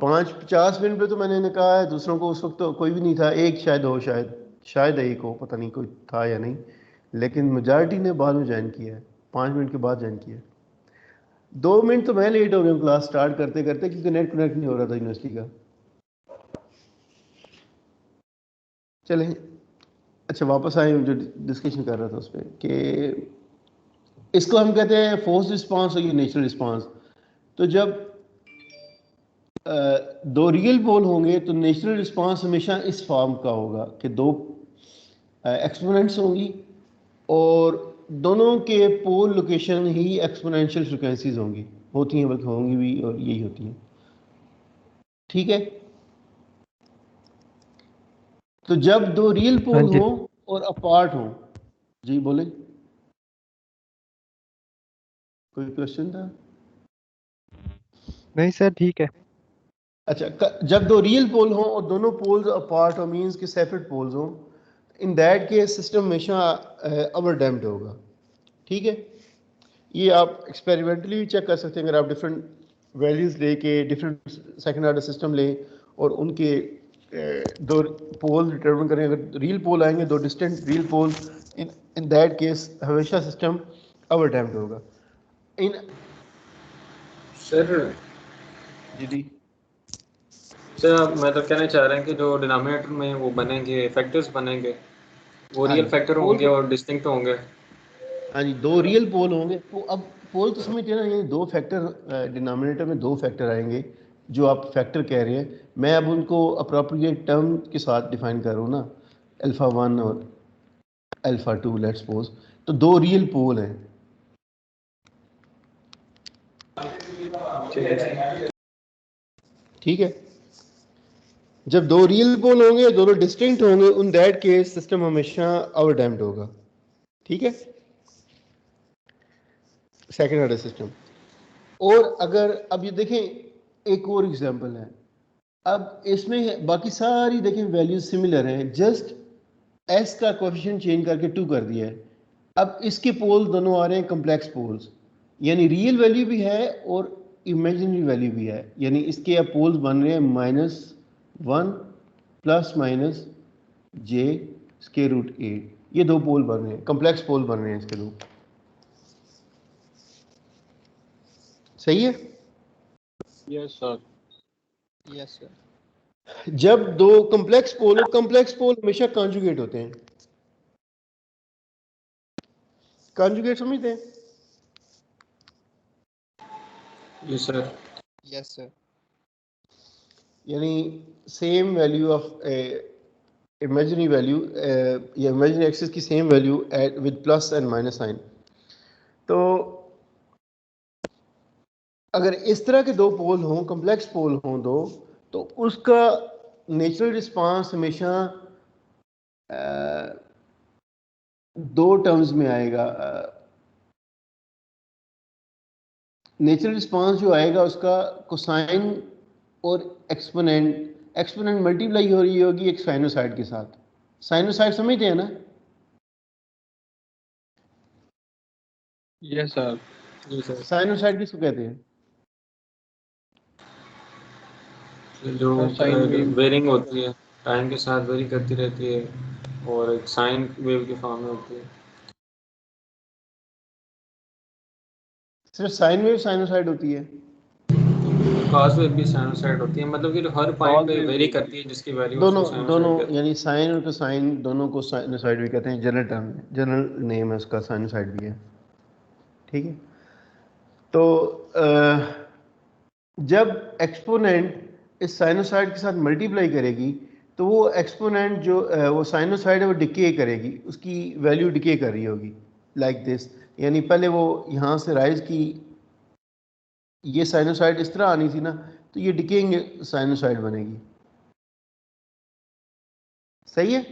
50 मिनट पे तो मैंने कहा है दूसरों को, उस वक्त तो कोई भी नहीं था, एक शायद हो, शायद एक हो, पता नहीं कोई था या नहीं, लेकिन मेजॉरिटी ने बाद में ज्वाइन किया है, 5 मिनट के बाद ज्वाइन किया है। 2 मिनट तो मैं लेट हो गया क्लास स्टार्ट करते करते, क्योंकि नेट कनेक्ट नहीं हो रहा था यूनिवर्सिटी का। चले अच्छा वापस आए, जो डिस्कशन कर रहा था उस पर, कि इसको हम कहते हैं फोर्स रिस्पांस और ये नेचुरल रिस्पांस। तो जब दो रियल पोल होंगे तो नेचुरल रिस्पांस हमेशा इस फॉर्म का होगा कि दो एक्सपोनेंट्स होंगी और दोनों के पोल लोकेशन ही एक्सपोनेंशियल फ्रिक्वेंसीज होंगी, होती हैं, बल्कि होंगी भी और यही होती हैं। ठीक है, तो जब दो रियल पोल हाँ जी। हों और अपार्ट हों, जी बोले, कोई क्वेश्चन था? नहीं सर ठीक है। अच्छा, जब दो रियल पोल हों और दोनों पोल्स अपार्ट हो, मींस के सेपरेट पोल्स हों, इन दैट केस सिस्टम हमेशा ओवर डैम्प्ड होगा। ठीक है, ये आप एक्सपेरिमेंटली भी चेक कर सकते हैं। अगर आप डिफरेंट वैल्यूज लेके डिफरेंट सेकंड ऑर्डर सिस्टम लें और उनके दो पोल डिटरमिन करें, अगर रियल पोल आएंगे, दो distant real pole, in that case हमेशा सिस्टम ओवर डैम्प्ड होगा। इन सर जी सर आप मतलब कहना चाह रहे हैं कि जो डिनोमिनेटर में वो बनेंगे फैक्टर्स बनेंगे वो हाँ रियल जी, फैक्टर पोल होंगे और डिस्टिंक्ट होंगे। हाँ जी, दो रियल पोल होंगे। तो अब पोल तो समझते हैं ना, ये दो फैक्टर, डिनोमिनेटर में दो फैक्टर आएंगे जो आप फैक्टर कह रहे हैं। मैं अब उनको अप्रोप्रिएट टर्म के साथ डिफाइन कर रहा हूँ ना, अल्फ़ा 1 और अल्फ़ा 2 लेट्स सपोज। तो दो रियल पोल हैं। ठीक है, जब दो रियल पोल होंगे, दोनों डिस्टिंक्ट होंगे, उन दैट केस सिस्टम हमेशा ओवर डैम्प्ड होगा। ठीक है, सेकंड ऑर्डर सिस्टम। और अगर अब ये देखें, एक और एग्जांपल है। अब इसमें बाकी सारी देखें वैल्यूज सिमिलर हैं, जस्ट एस का कोएफिशिएंट चेंज करके 2 कर दिया है। अब इसके पोल दोनों आ रहे हैं कॉम्प्लेक्स पोल्स, यानी रियल वैल्यू भी है और इमेजिनरी वैल्यू भी है। यानी इसके अब पोल्स बन रहे हैं -1 ± j√8। ये दो पोल बन रहे हैं, कॉम्प्लेक्स पोल बन रहे हैं इसके दो। सही है? Yes sir. Yes sir. जब दो कॉम्प्लेक्स पोल हो, कॉम्प्लेक्स पोल हमेशा कॉन्जुगेट होते हैं। कॉन्जुगेट समझते हैं? जी सर। Yes sir. यानी same value of imaginary value या इमेजिनरी एक्सिस की same value with plus and minus sign. तो अगर इस तरह के दो पोल हों, कॉम्प्लेक्स पोल हों दो, तो उसका नेचुरल रिस्पांस हमेशा दो टर्म्स में आएगा। नेचुरल रिस्पांस जो आएगा उसका कोसाइन और एक्सपोनेंट मल्टीप्लाई हो रही होगी एक साइनोसाइड के साथ। साइनोसाइड समझते हैं ना? Yes sir. जी सर। साइनोसाइड किसको कहते हैं? जो सर साइन वेव। वेरिंग होती है, टाइम के साथ वेरी करती रहती है और एक साइन वेव की फॉर्म में होती है। सिर्फ साइन वेव साइनोसाइड होती है? कॉस वेव भी साइनोसाइड होती है, मतलब कि जो हर पॉइंट पे वेरी करती है जिसकी वैल्यू उसको दोनों साइनोसाइड दोनों कहते हैं। यानी साइन और कोसाइन दोनों को साइनोसाइड भी कहते हैं। जनरल टर्म में, जनरल नेम है उसका, साइनोसाइड भी है। ठीक है, तो जब एक्सपोनेंट इस साइनोसाइड के साथ मल्टीप्लाई करेगी तो वो एक्सपोनेंट जो वो साइनोसाइड है वो डिके करेगी, उसकी वैल्यू डिके कर रही होगी लाइक दिस। यानी पहले वो यहाँ से राइज की, ये साइनोसाइड इस तरह आनी थी ना, तो ये डिकेइंग साइनोसाइड बनेगी। सही है?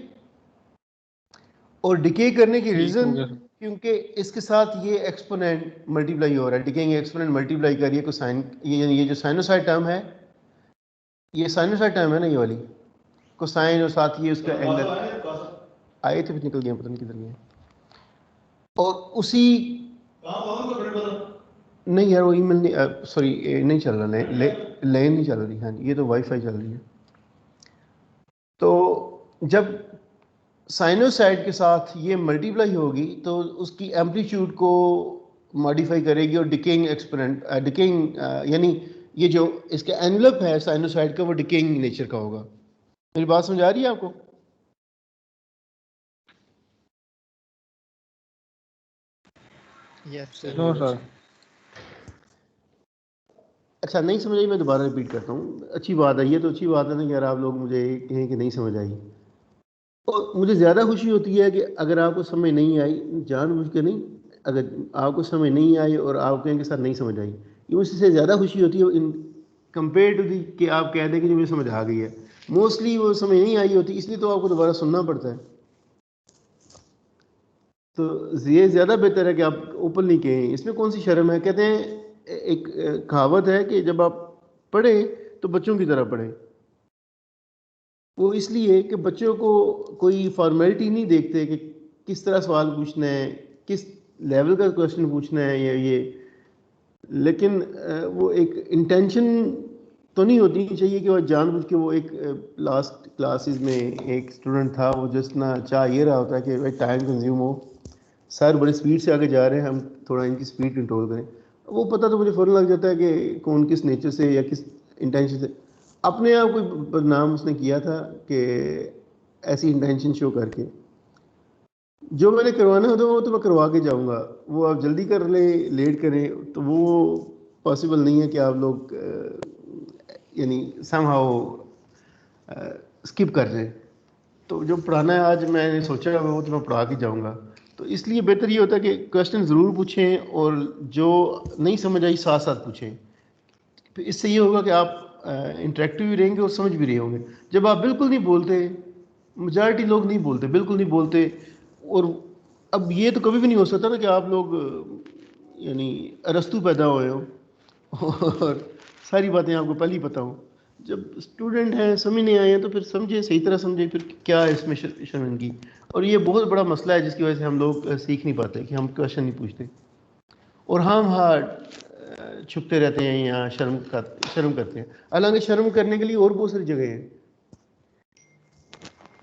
और डिके करने की ठीक हो रीज़न, गया सर। क्योंकि इसके साथ ये एक्सपोनेंट मल्टीप्लाई हो रहा है, डिकेइंग एक्सपोनेंट मल्टीप्लाई करिए कोसाइन, ये जो साइनोसाइड टर्म है, ये साइनोसाइड टर्म है ना ये वाली, कोसाइन और साथ ये उसका एंगल आए थे फिर निकल गए, पता नहीं किधर गए। और उसी नहीं यार वो ईमेल नहीं, सॉरी नहीं चल रहा, लेन नहीं चल रही। हाँ जी, ये तो वाईफाई चल रही है। तो जब साइनोसाइड के साथ ये मल्टीप्लाई होगी तो उसकी एम्पलीट्यूड को मॉडिफाई करेगी और डिकेइंग एक्सपोनेंट, डिकेइंग यानी ये जो इसका एनवलप है साइनोसाइड का वो डिकेइंग नेचर का होगा। मेरी बात समझ आ रही है आपको? Yes no sir. सर। अच्छा नहीं समझ आई, मैं दोबारा रिपीट करता हूँ। अच्छी बात है, ये तो अच्छी बात है ना कि यार आप लोग मुझे कहें कि नहीं समझ आई। और मुझे ज़्यादा खुशी होती है कि अगर आपको समझ नहीं आई, जानबूझ के नहीं, अगर आपको समझ नहीं आई और आप कहें कि सर नहीं समझ आई, ये उससे ज़्यादा खुशी होती है इन कंपेयर टू दी कि आप कह दें कि मुझे समझ आ गई है। मोस्टली वो समझ नहीं आई होती, इसलिए तो आपको दोबारा सुनना पड़ता है। तो ये ज़्यादा बेहतर है कि आप ओपनली कहें, इसमें कौन सी शर्म है। कहते हैं एक कहावत है कि जब आप पढ़ें तो बच्चों की तरह पढ़ें। वो इसलिए कि बच्चों को कोई फॉर्मेलिटी नहीं देखते कि किस तरह सवाल पूछना है, किस लेवल का क्वेश्चन पूछना है या ये, लेकिन वो एक इंटेंशन तो नहीं होती चाहिए कि वो जानबूझ के वो एक लास्ट क्लासेस में एक स्टूडेंट था, वो जस्ट ना चाह ये रहा होता है कि भाई टाइम कंज्यूम हो, सर बड़ी स्पीड से आगे जा रहे हैं, हम थोड़ा इनकी स्पीड कंट्रोल करें। वो पता तो मुझे फ़ौरन लग जाता है कि कौन किस नेचर से या किस इंटेंशन से अपने आप कोई बदनाम उसने किया था कि ऐसी इंटेंशन शो करके। जो मैंने करवाना होता है वो तो मैं करवा के जाऊंगा, वो आप जल्दी कर ले लेट करें तो वो पॉसिबल नहीं है कि आप लोग यानी समहाउ स्किप कर जाएं। तो जो पढ़ाना है आज मैंने सोचा वो तो मैं पढ़ा के जाऊंगा। तो इसलिए बेहतर ये होता है कि क्वेश्चन ज़रूर पूछें और जो नहीं समझ आई साथ साथ पूछें। तो इससे ये होगा कि आप इंटरेक्टिव भी रहेंगे और समझ भी रहे होंगे। जब आप बिल्कुल नहीं बोलते, मेजॉरिटी लोग नहीं बोलते, बिल्कुल नहीं बोलते, और अब ये तो कभी भी नहीं हो सकता ना कि आप लोग यानी अरस्तू पैदा हुए हो और सारी बातें आपको पहले ही पता हो। जब स्टूडेंट हैं समझ नहीं आए हैं तो फिर समझे, सही तरह समझे, फिर क्या है इसमें शर्मिंदगी। और ये बहुत बड़ा मसला है जिसकी वजह से हम लोग सीख नहीं पाते कि हम क्वेश्चन नहीं पूछते और हम छुपते रहते हैं या शर्म करते हैं। हालांकि शर्म करने के लिए और बहुत सारी जगह हैं।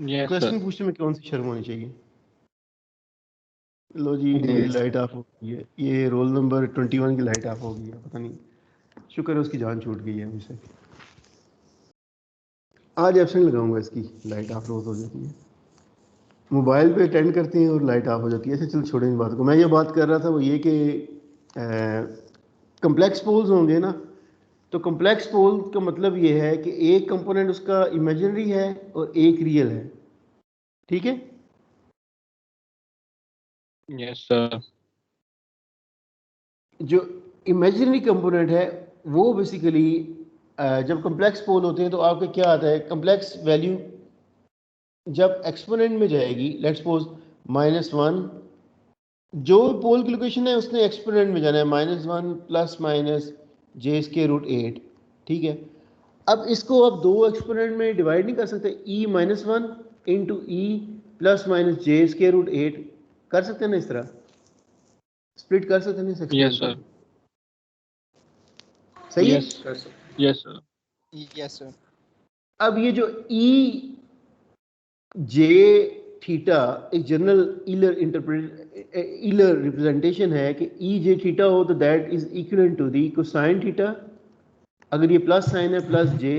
Yes sir. क्वेश्चन पूछने में कौन सी शर्म होनी चाहिए? लो जी ये लाइट ऑफ हो गई है, ये रोल नंबर 21 की लाइट ऑफ हो गई है, पता नहीं, शुक्र है उसकी जान छूट गई है मुझसे। आज एब्सेंट लगाऊंगा, इसकी लाइट ऑफ रोज हो जाती है, मोबाइल पे अटेंड करते हैं और लाइट ऑफ हो जाती है। अच्छा चलो छोड़ें इस बात को। मैं ये बात कर रहा था वो ये कि कम्प्लेक्स पोल्स होंगे ना, तो कम्प्लेक्स पोल का मतलब ये है कि एक कंपोनेंट उसका इमेजिनरी है और एक रियल है, ठीक है? Yes sir. जो इमेजिनरी कंपोनेंट है वो बेसिकली जब कम्प्लेक्स पोल होते हैं तो आपके क्या आता है, कम्प्लेक्स वैल्यू जब एक्सपोनेंट में जाएगी, लेट्स सपोज -1, जो पोल की लोकेशन है उसने एक्सपोनेंट में जाना है, -1 प्लस माइनस j²√8, ठीक है? अब इसको आप दो एक्सपोनेंट में डिवाइड नहीं कर सकते, e-1 into E plus minus j²√8 कर सकते हैं ना, इस तरह स्प्लिट कर सकते हैं इस यस एक्सपोनेंट सर। को, सही है? Yes yes sir. Yes sir. अब ये जो ई जे थीटा एक जनरल ईलर रिप्रेजेंटेशन है कि ई जे थीटा हो तो that is equal to the cosine theta, अगर ये प्लस साइन है प्लस जे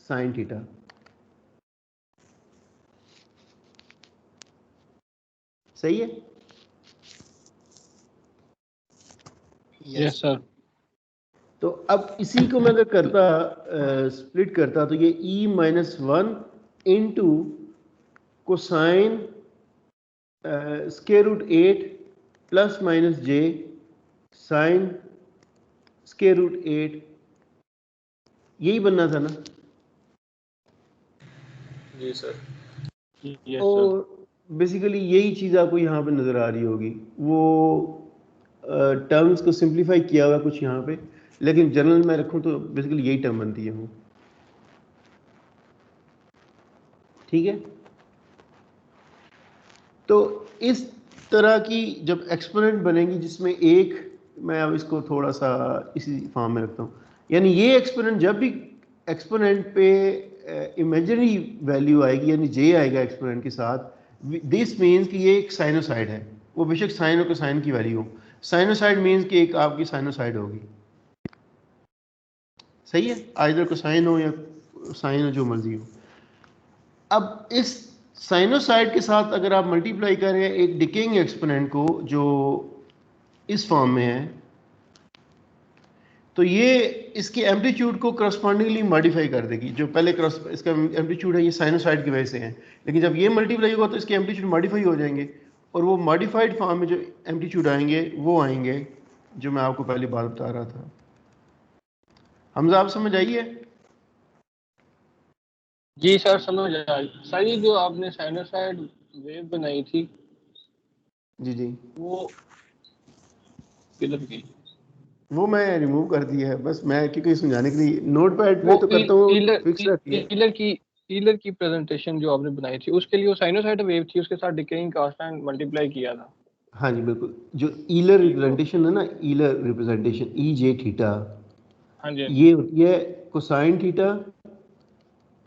साइन थीटा, सही है? Yes sir. तो अब इसी को मैं अगर करता स्प्लिट करता तो ये e-1 into cosine √8 plus minus j sine √8, यही बनना था ना? जी सर। Yes sir. और बेसिकली यही चीज़ आपको यहाँ पे नज़र आ रही होगी, वो टर्म्स को सिंप्लीफाई किया हुआ कुछ यहाँ पे, लेकिन जनरल में रखूँ तो बेसिकली यही टर्म बनती है वो, ठीक है? तो इस तरह की जब एक्सपोनेंट बनेगी जिसमें एक, मैं अब इसको थोड़ा सा इसी फॉर्म में रखता हूँ, यानी ये एक्सपोनेंट जब भी एक्सपोनेंट पे इमेजिनरी वैल्यू आएगी यानी जे आएगा एक्सपोनेंट के साथ, दिस मीन्स कि ये एक साइनोसाइड है, वो बेशक साइन और कोसाइन की वैल्यू हो। साइनोसाइड मीन्स कि एक आपकी साइनोसाइड होगी, सही है, आइदर कोसाइन हो या साइन हो, जो मर्जी हो। अब इस साइनोसाइड के साथ अगर आप मल्टीप्लाई करें एक डिकेइंग एक्सपोनेंट को जो इस फॉर्म में है, तो ये इसके एम्पलीट्यूड को करस्पॉन्डिंगली मॉडिफाई कर देगी। जो पहले इसका एम्पलीट्यूड है ये साइनोसाइड की वजह से है, लेकिन जब ये मल्टीप्लाई होगा तो इसके एम्पलीट्यूड मॉडिफाई हो जाएंगे, और वो मॉडिफाइड फॉर्म में जो एम्पलीट्यूड आएंगे वो आएंगे जो मैं आपको पहले बात बता रहा था। हमजा आप समझ आइए? जी सर समझ आई। सर ये जो आपने साइनोसाइड वेव बनाई थी जी जी, वो किधर गई? वो मैं रिमूव कर दिया है, बस मैं क्योंकि समझाने के लिए नोट पैड पे वो तो करता हूँ, फिक्स रहती है। ईलर की प्रेजेंटेशन जो आपने बनाई थी उसके लिए वो साइनोसाइड वेव थी, उसके साथ डिकेइंग कांस्टेंट मल्टीप्लाई किया था। हाँ जी बिल्कुल, जो ईलर ठीक हो। रिप्रेजेंटेशन है ना, ईलर रिप्रेजेंटेशन ई जे थीटा, हाँ जी ये होती है कोसाइन थीटा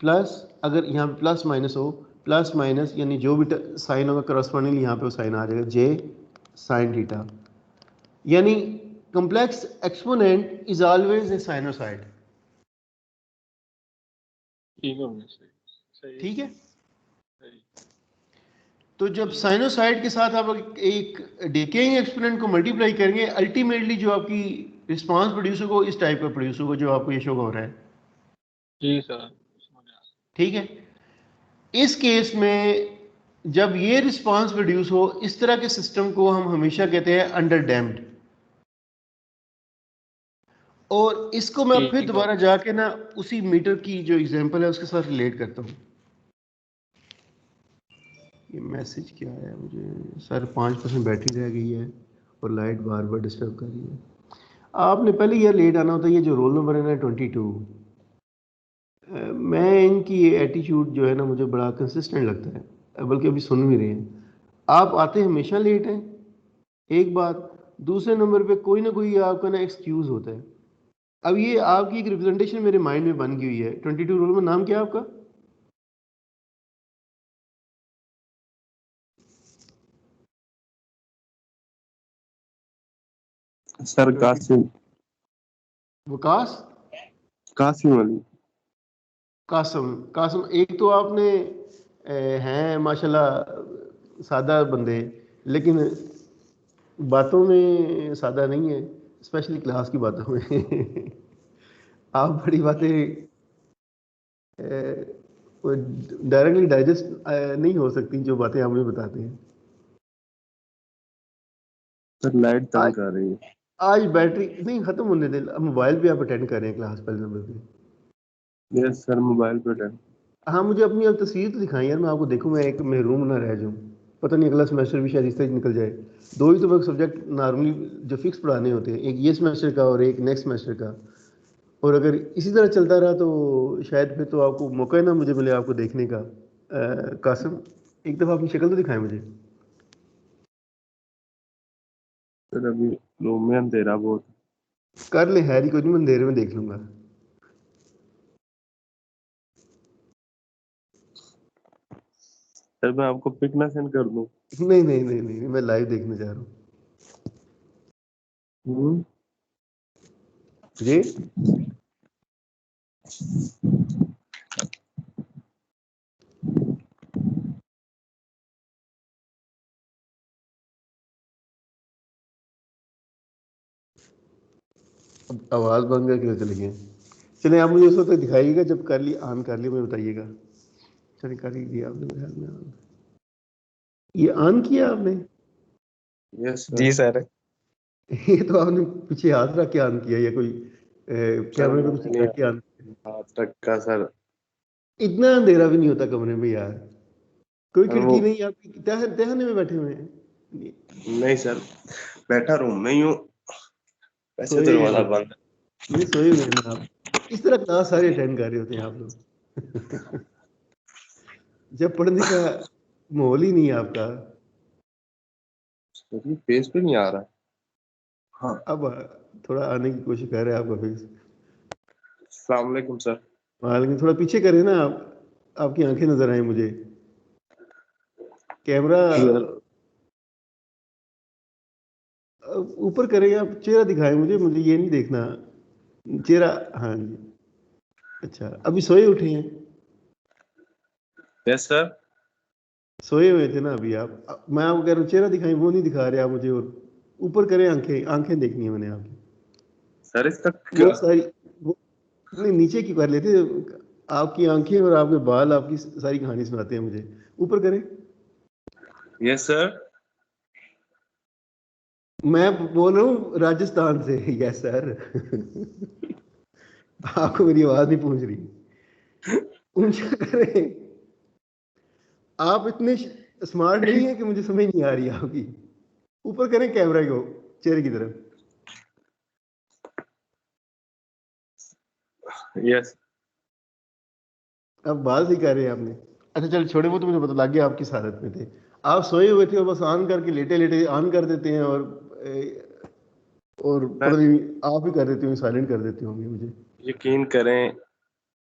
प्लस, अगर यहाँ पे प्लस माइनस हो, प्लस माइनस यानी जो भी साइन होगा करस्पॉन्डिंगली यहाँ पे वो साइन आ जाएगा, जे साइन थीटा, यानी complex exponent is always a sinusoid। ठीक हो गया, सही ठीक है, सही। तो जब साइनोसाइड के साथ आप एक डिकेइंग एक्सपोनेंट को मल्टीप्लाई करेंगे, अल्टीमेटली जो आपकी रिस्पांस प्रोड्यूस होगा इस टाइप का प्रोड्यूस होगा जो आपको ये शो हो रहा है। जी सर ठीक है, इस केस में जब ये रिस्पांस प्रोड्यूस हो, इस तरह के सिस्टम को हम हमेशा कहते हैं अंडर डैम्प्ड। और इसको मैं फिर ठीक हो। दोबारा जाके ना उसी मीटर की जो एग्जांपल है उसके साथ रिलेट करता हूँ। ये मैसेज क्या है मुझे, सर 5% बैटरी रह गई है और लाइट बार बार डिस्टर्ब कर रही है। आपने पहले ईयर लेट आना होता है, ये जो रोल नंबर है ना 22, मैं इनकी ये एटीट्यूड जो है ना मुझे बड़ा कंसिस्टेंट लगता है, बल्कि अभी सुन भी रहे हैं। आप आते हमेशा लेट हैं, एक बात, दूसरे नंबर पे कोई ना कोई आपका ना एक्सक्यूज़ होता है। अब ये आपकी एक रिप्रेजेंटेशन मेरे माइंड में बन गई हुई है। 22 रोल में नाम क्या है आपका? सर कासिम। वकास? कासिम अली। कासम। कासम, एक तो आपने हैं माशाल्लाह सादा बंदे, लेकिन बातों में सादा नहीं है, स्पेशली क्लास की बातों में आप बड़ी बातें डायरेक्टली डाइजेस्ट नहीं हो सकती जो बातें आप मुझे बताते हैं। सर लाइट तंग कर रही है। आज बैटरी नहीं खत्म होने दे, मोबाइल पे आप अटेंड कर रहे हैं क्लास पहले नंबर पे? यस सर मोबाइल पे अटेंड। हाँ, मुझे अपनी अब तस्वीर तो दिखाई यार, मैं आपको देखूँ, मैं एक महरूम ना रह जाऊँ। पता नहीं अगला सेमेस्टर भी शायद इस तरह निकल जाए। दो ही तो मैं सब्जेक्ट नॉर्मली जो फिक्स पढ़ाने होते हैं, एक ये सेमेस्टर का और एक नेक्स्ट सेमेस्टर का, और अगर इसी तरह चलता रहा तो शायद फिर तो आपको मौका ही ना मुझे मिले आपको देखने का। कासिम, एक दफ़ा अपनी शक्ल तो दिखाएं मुझे। सर अभी रूम में अंधेरा बहुत। कर ले, हैरी कोई नहीं, मैं अंधेरे में देख लूंगा। सर मैं आपको पिक ना सेंड कर दूं? नहीं नहीं नहीं नहीं, मैं लाइव देखने जा रहा हूँ जी। अब आवाज़ बंद करके चले गए। चलिए आप मुझे उस वक्त दिखाइएगा जब कर लिया, ऑन कर लिया, मुझे बताइएगा। चलिए कर ही दिया आपने मेरे ख्याल में ऑन। ये ऑन किया आपने? यस जी सर। ये तो आपने पीछे हाथ रख के ऑन किया या कोई कैमरे पे कुछ रख के ऑन? हाथ रखा सर। इतना अंधेरा भी नहीं होता कमरे में यार, कोई सर खिड़की वो नहीं, आप तहने में बैठे हुए हैं। नहीं सर बैठा रूम में ही हूँ, वैसे सोए दरवाजा बंद है। नहीं, सोए हुए हैं ना आप? इस तरह क्लास सारे अटेंड कर रहे होते हैं आप लोग जब पढ़ने का माहौल ही नहीं है आपका, ये फेस पे नहीं आ रहा। हाँ, अब थोड़ा आने की कोशिश कर रहे हैं आपका फेस। अस्सलाम वालेकुम सर। लेकिन थोड़ा पीछे करें ना आप, आपकी आंखें नजर आए मुझे। कैमरा ऊपर करें, आप चेहरा दिखाएं मुझे, मुझे ये नहीं देखना चेहरा। हाँ जी, अच्छा अभी सोए उठे हैं? Yes sir. सोए हुए थे ना अभी आप? मैं आपको कह रहा हूँ चेहरा दिखाएं, वो नहीं दिखा रहे आप मुझे। और ऊपर करें, आंखें आंखें देखनी है मैंने आपकी। सर इसका वो सारी वो नहीं, नीचे की कर लेते। आपकी आंखें और आपके बाल आपकी सारी कहानी सुनाते हैं मुझे। ऊपर करें। Yes sir. मैं बोल रहा हूँ राजस्थान से। Yes sir. आपको मेरी आवाज नहीं पहुंच रही? ऊंचा करें। आप इतने स्मार्ट नहीं है कि मुझे समझ नहीं आ रही आपकी। ऊपर करें कैमरा को चेहरे की तरफ। यस। अब बाल सही कर रहे हैं आपने? अच्छा चल छोड़े, वो तो मुझे पता लग गया आप किस हालत में थे। आप सोए हुए थे और बस ऑन करके लेटे लेटे ऑन कर देते हैं और पता नहीं आप ही कर देते हो, साइलेंट कर देते होंगे मुझे। यकीन करें।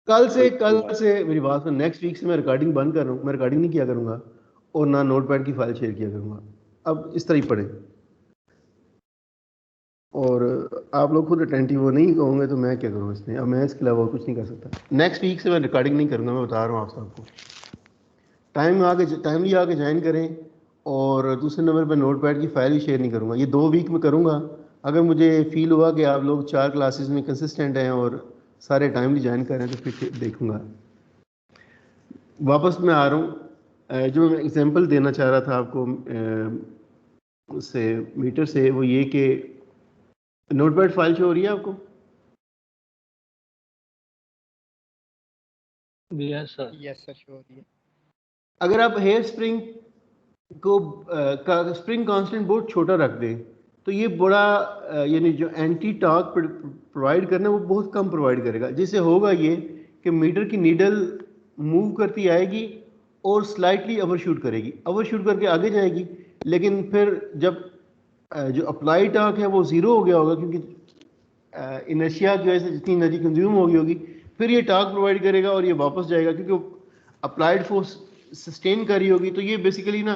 कल से मेरी बात सुन, नेक्स्ट वीक से मैं रिकॉर्डिंग बंद कर रहा हूँ। मैं रिकॉर्डिंग नहीं किया करूँगा और ना नोटपैड की फाइल शेयर किया करूँगा। अब इस तरह ही पढ़े। और आप लोग खुद अटेंटिव वो नहीं होंगे तो मैं क्या करूँ इसमें? अब मैं इसके अलावा कुछ नहीं कर सकता। नेक्स्ट वीक से मैं रिकॉर्डिंग नहीं करूँगा, मैं बता रहा हूँ आप सबको। टाइमली आके ज्वाइन करें। और दूसरे नंबर पर नोटपैड की फाइल भी शेयर नहीं करूँगा। ये 2 वीक में करूँगा। अगर मुझे फील हुआ कि आप लोग 4 क्लासेस में कंसिस्टेंट हैं और सारे टाइमली ज्वाइन करें तो फिर देखूँगा। वापस मैं आ रहा हूँ। जो मैं एग्जांपल देना चाह रहा था आपको उससे मीटर से, वो ये कि नोटपैड फाइल शो हो रही है आपको? Yes sir. Yes sir, show हो रही है। अगर आप हेयर स्प्रिंग को का स्प्रिंग कांस्टेंट बहुत छोटा रख दें तो ये बड़ा यानी जो एंटी टॉर्क प्रोवाइड करना है वो बहुत कम प्रोवाइड करेगा। जिससे होगा ये कि मीटर की नीडल मूव करती आएगी और स्लाइटली ओवरशूट करेगी, ओवरशूट करके आगे जाएगी। लेकिन फिर जब जो अप्लाई टॉर्क है वो ज़ीरो हो गया होगा, क्योंकि इनर्शिया की वजह से जितनी एनर्जी कंज्यूम हो गई होगी, फिर ये टॉर्क प्रोवाइड करेगा और ये वापस जाएगा, क्योंकि अप्लाइड फोर्स सस्टेन कर रही होगी। तो ये बेसिकली ना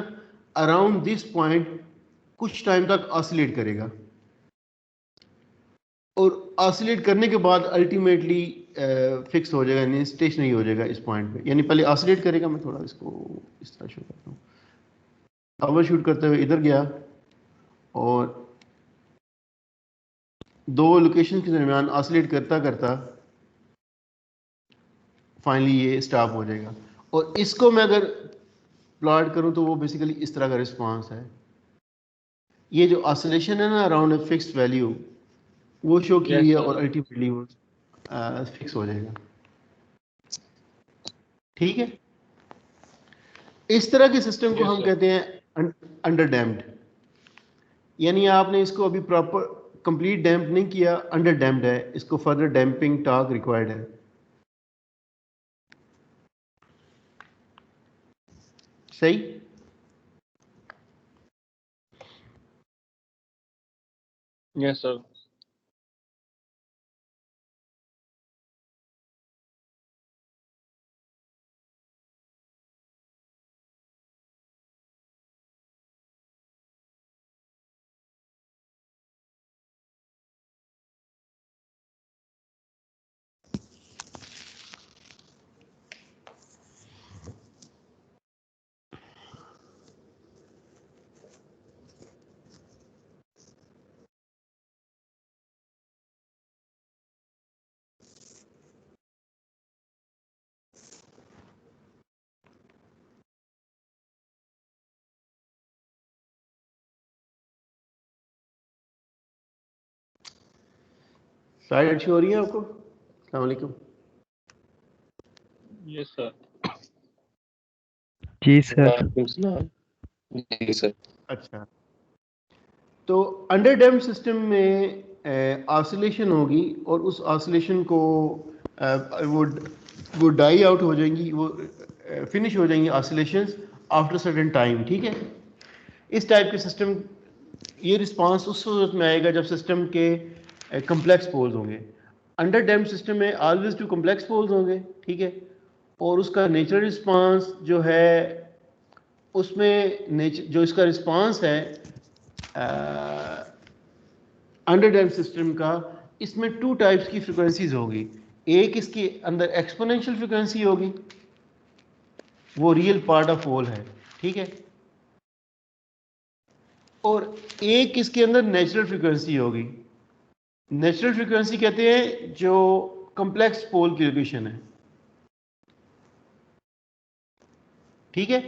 अराउंड दिस पॉइंट कुछ टाइम तक ऑसिलेट करेगा और ऑसिलेट करने के बाद अल्टीमेटली फिक्स हो जाएगा, यानी स्टेशनरी हो जाएगा इस पॉइंट पे। यानी पहले ऑसिलेट करेगा। मैं थोड़ा इसको इस तरह शो करता हूँ। ओवरशूट करते हुए इधर गया और 2 लोकेशन के दरमियान ऑसिलेट करता करता फाइनली ये स्टॉप हो जाएगा। और इसको मैं अगर प्लॉट करूं तो वो बेसिकली इस तरह का रिस्पांस है। ये जो ऑसिलेशन है ना अराउंड ए फिक्स्ड वैल्यू, वो शो की हुई है और अल्टीमेटली वो फिक्स हो जाएगा। ठीक है, इस तरह के सिस्टम को हम कहते हैं अंडर डैम्प्ड। यानी आपने इसको अभी प्रॉपर कंप्लीट डैम्प नहीं किया, अंडर डैम्प्ड है। इसको फर्दर डैम्पिंग टॉर्क रिक्वायर्ड है। सही? Yes sir. स्लाइड अच्छी हो रही है आपको? अस्सलाम वालेकुम। Yes sir. जी सर। जी सर। अच्छा, तो अंडर डैम्प सिस्टम में ऑसिलेशन होगी और उस ऑसिलेशन को वो डाई आउट हो जाएंगी, वो फिनिश हो जाएंगी ऑसिलेशंस आफ्टर सर्टेन टाइम। ठीक है, इस टाइप के सिस्टम ये रिस्पांस उस सूरत में आएगा जब सिस्टम के कम्प्लेक्स पोल्स होंगे। अंडर डैम्प सिस्टम में ऑलवेज टू कम्प्लेक्स पोल्स होंगे, ठीक है, और उसका नेचुरल रिस्पांस जो है उसमें जो इसका रिस्पांस है अंडर डैम्प सिस्टम का, इसमें टू टाइप्स की फ्रिक्वेंसीज होगी। एक इसके अंदर एक्सपोनेंशियल फ्रिक्वेंसी होगी, वो रियल पार्ट ऑफ पोल है, ठीक है, और एक इसके अंदर नेचुरल फ्रिक्वेंसी होगी। नेचुरल फ्रिक्वेंसी कहते हैं जो कॉम्प्लेक्स पोल की लोकेशन है, ठीक है।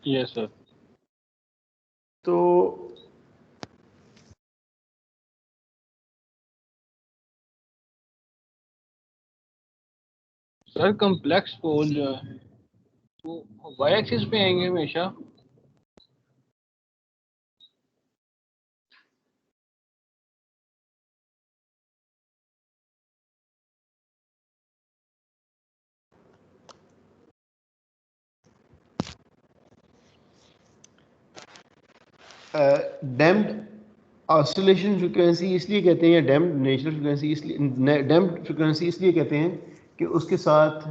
Yes sir. तो सर कम्प्लेक्स पोल जो है वो वाई एक्सिस पे आएंगे हमेशा। डैम्प्ड ऑसिलेशन फ्रिक्वेंसी इसलिए कहते हैं, या डैम्प्ड नेचुरल फ्रिक्वेंसी इसलिए, डैम्प्ड फ्रिक्वेंसी इसलिए कहते हैं कि उसके साथ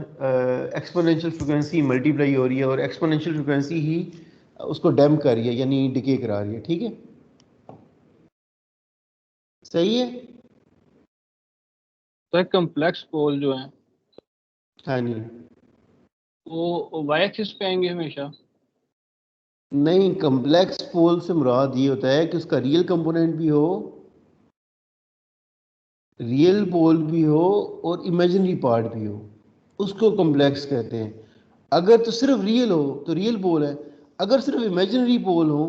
एक्सपोनेंशियल फ्रिक्वेंसी मल्टीप्लाई हो रही है और एक्सपोनेंशियल फ्रिक्वेंसी ही उसको डैम्प कर रही है, यानी डिके करा रही है, ठीक है, सही है। सर कम्प्लेक्स पोल जो है हाँ जी, वो वाई एक्सिस पे आएंगे हमेशा। नहीं, कम्प्लेक्स पोल से मुराद ये होता है कि उसका रियल कंपोनेंट भी हो, रियल पोल भी हो और इमेजिनरी पार्ट भी हो, उसको कॉम्प्लेक्स कहते हैं। अगर तो सिर्फ रियल हो तो रियल पोल है, अगर सिर्फ इमेजिनरी पोल हो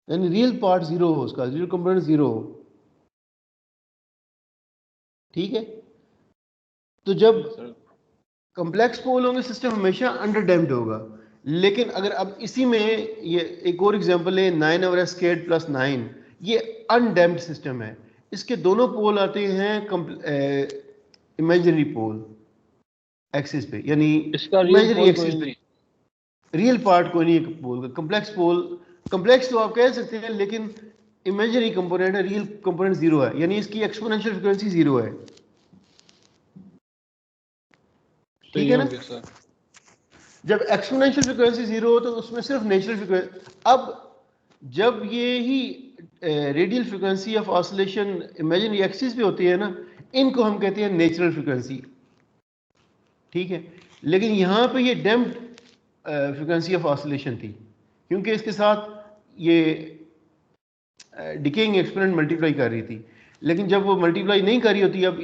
यानी रियल पार्ट जीरो हो, उसका रियल कंपोनेंट जीरो हो, ठीक है। तो जब कॉम्प्लेक्स पोल होंगे सिस्टम हमेशा अंडर डैम्प्ड होगा। लेकिन अगर अब इसी में ये एक और एग्जांपल है 9/s² + 9, ये अनडैम्प्ड सिस्टम है, इसके दोनों पोल आते हैं इमेजिनरी पोल एक्सिस पे, यानी इसका रियल इमेजिनरी पोल एक्सिस कोई पे, नहीं। रियल पार्ट कोई नहीं पोल का। कॉम्प्लेक्स पोल, कॉम्प्लेक्स तो आप कह सकते हैं, लेकिन इमेजिनरी कंपोनेंट है, रियल कंपोनेंट जीरो है, यानी इसकी एक्सपोनेंशियल फ्रिक्वेंसी जीरो है, ठीक है ना। सर जब एक्सपोनेंशियल फ्रिक्वेंसी जीरो हो तो उसमें सिर्फ नेचुरल फ्रिक्वेंसी। अब जब ये ही radial frequency of oscillation imaginary axis पे होती है ना, इनको हम कहते हैं नेचुरल फ्रिक्वेंसी, ठीक है। लेकिन यहाँ पे ये डैम्प्ड फ्रिक्वेंसी ऑफ ऑसिलेशन थी, क्योंकि इसके साथ ये डिकेइंग एक्सपोनेंट मल्टीप्लाई कर रही थी। लेकिन जब वो मल्टीप्लाई नहीं कर रही होती, अब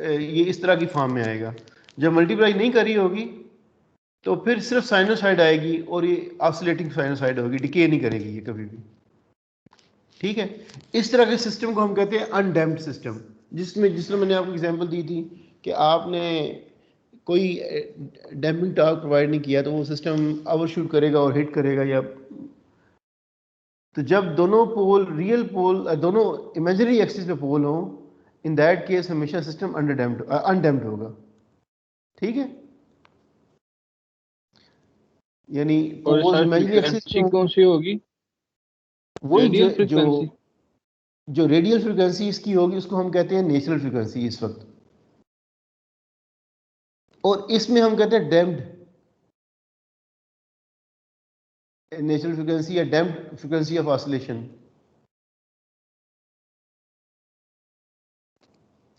ये इस तरह की फॉर्म में आएगा। जब मल्टीप्लाई नहीं कर रही होगी तो फिर सिर्फ साइनोसाइड आएगी और ये ऑसिलेटिंग साइनोसाइड होगी, डिके नहीं करेगी ये कभी भी, ठीक है। इस तरह के सिस्टम को हम कहते हैं अनडैम्प्ड सिस्टम, जिसमें मैंने आपको एग्जांपल दी थी कि आपने कोई डैम्पिंग टॉर्क प्रोवाइड नहीं किया तो वो सिस्टम ओवरशूट करेगा और हिट करेगा, या तो जब दोनों पोल रियल पोल दोनों इमेजिनरी एक्सिस पे पोल हो, इन दैट केस हमेशा सिस्टम अनडैम्प्ड होगा, ठीक है। यानी और poles sir imaginary axis frequency कौन सी होगी? वही रेडियल जो फ्रीक्वेंसी। जो रेडियल फ्रिक्वेंसी इसकी होगी उसको हम कहते हैं नेचुरल फ्रिक्वेंसी इस वक्त, और इसमें हम कहते हैं डैम्प्ड नेचुरल फ्रिक्वेंसी या डैम्प्ड फ्रिक्वेंसी ऑफ ऑसिलेशन।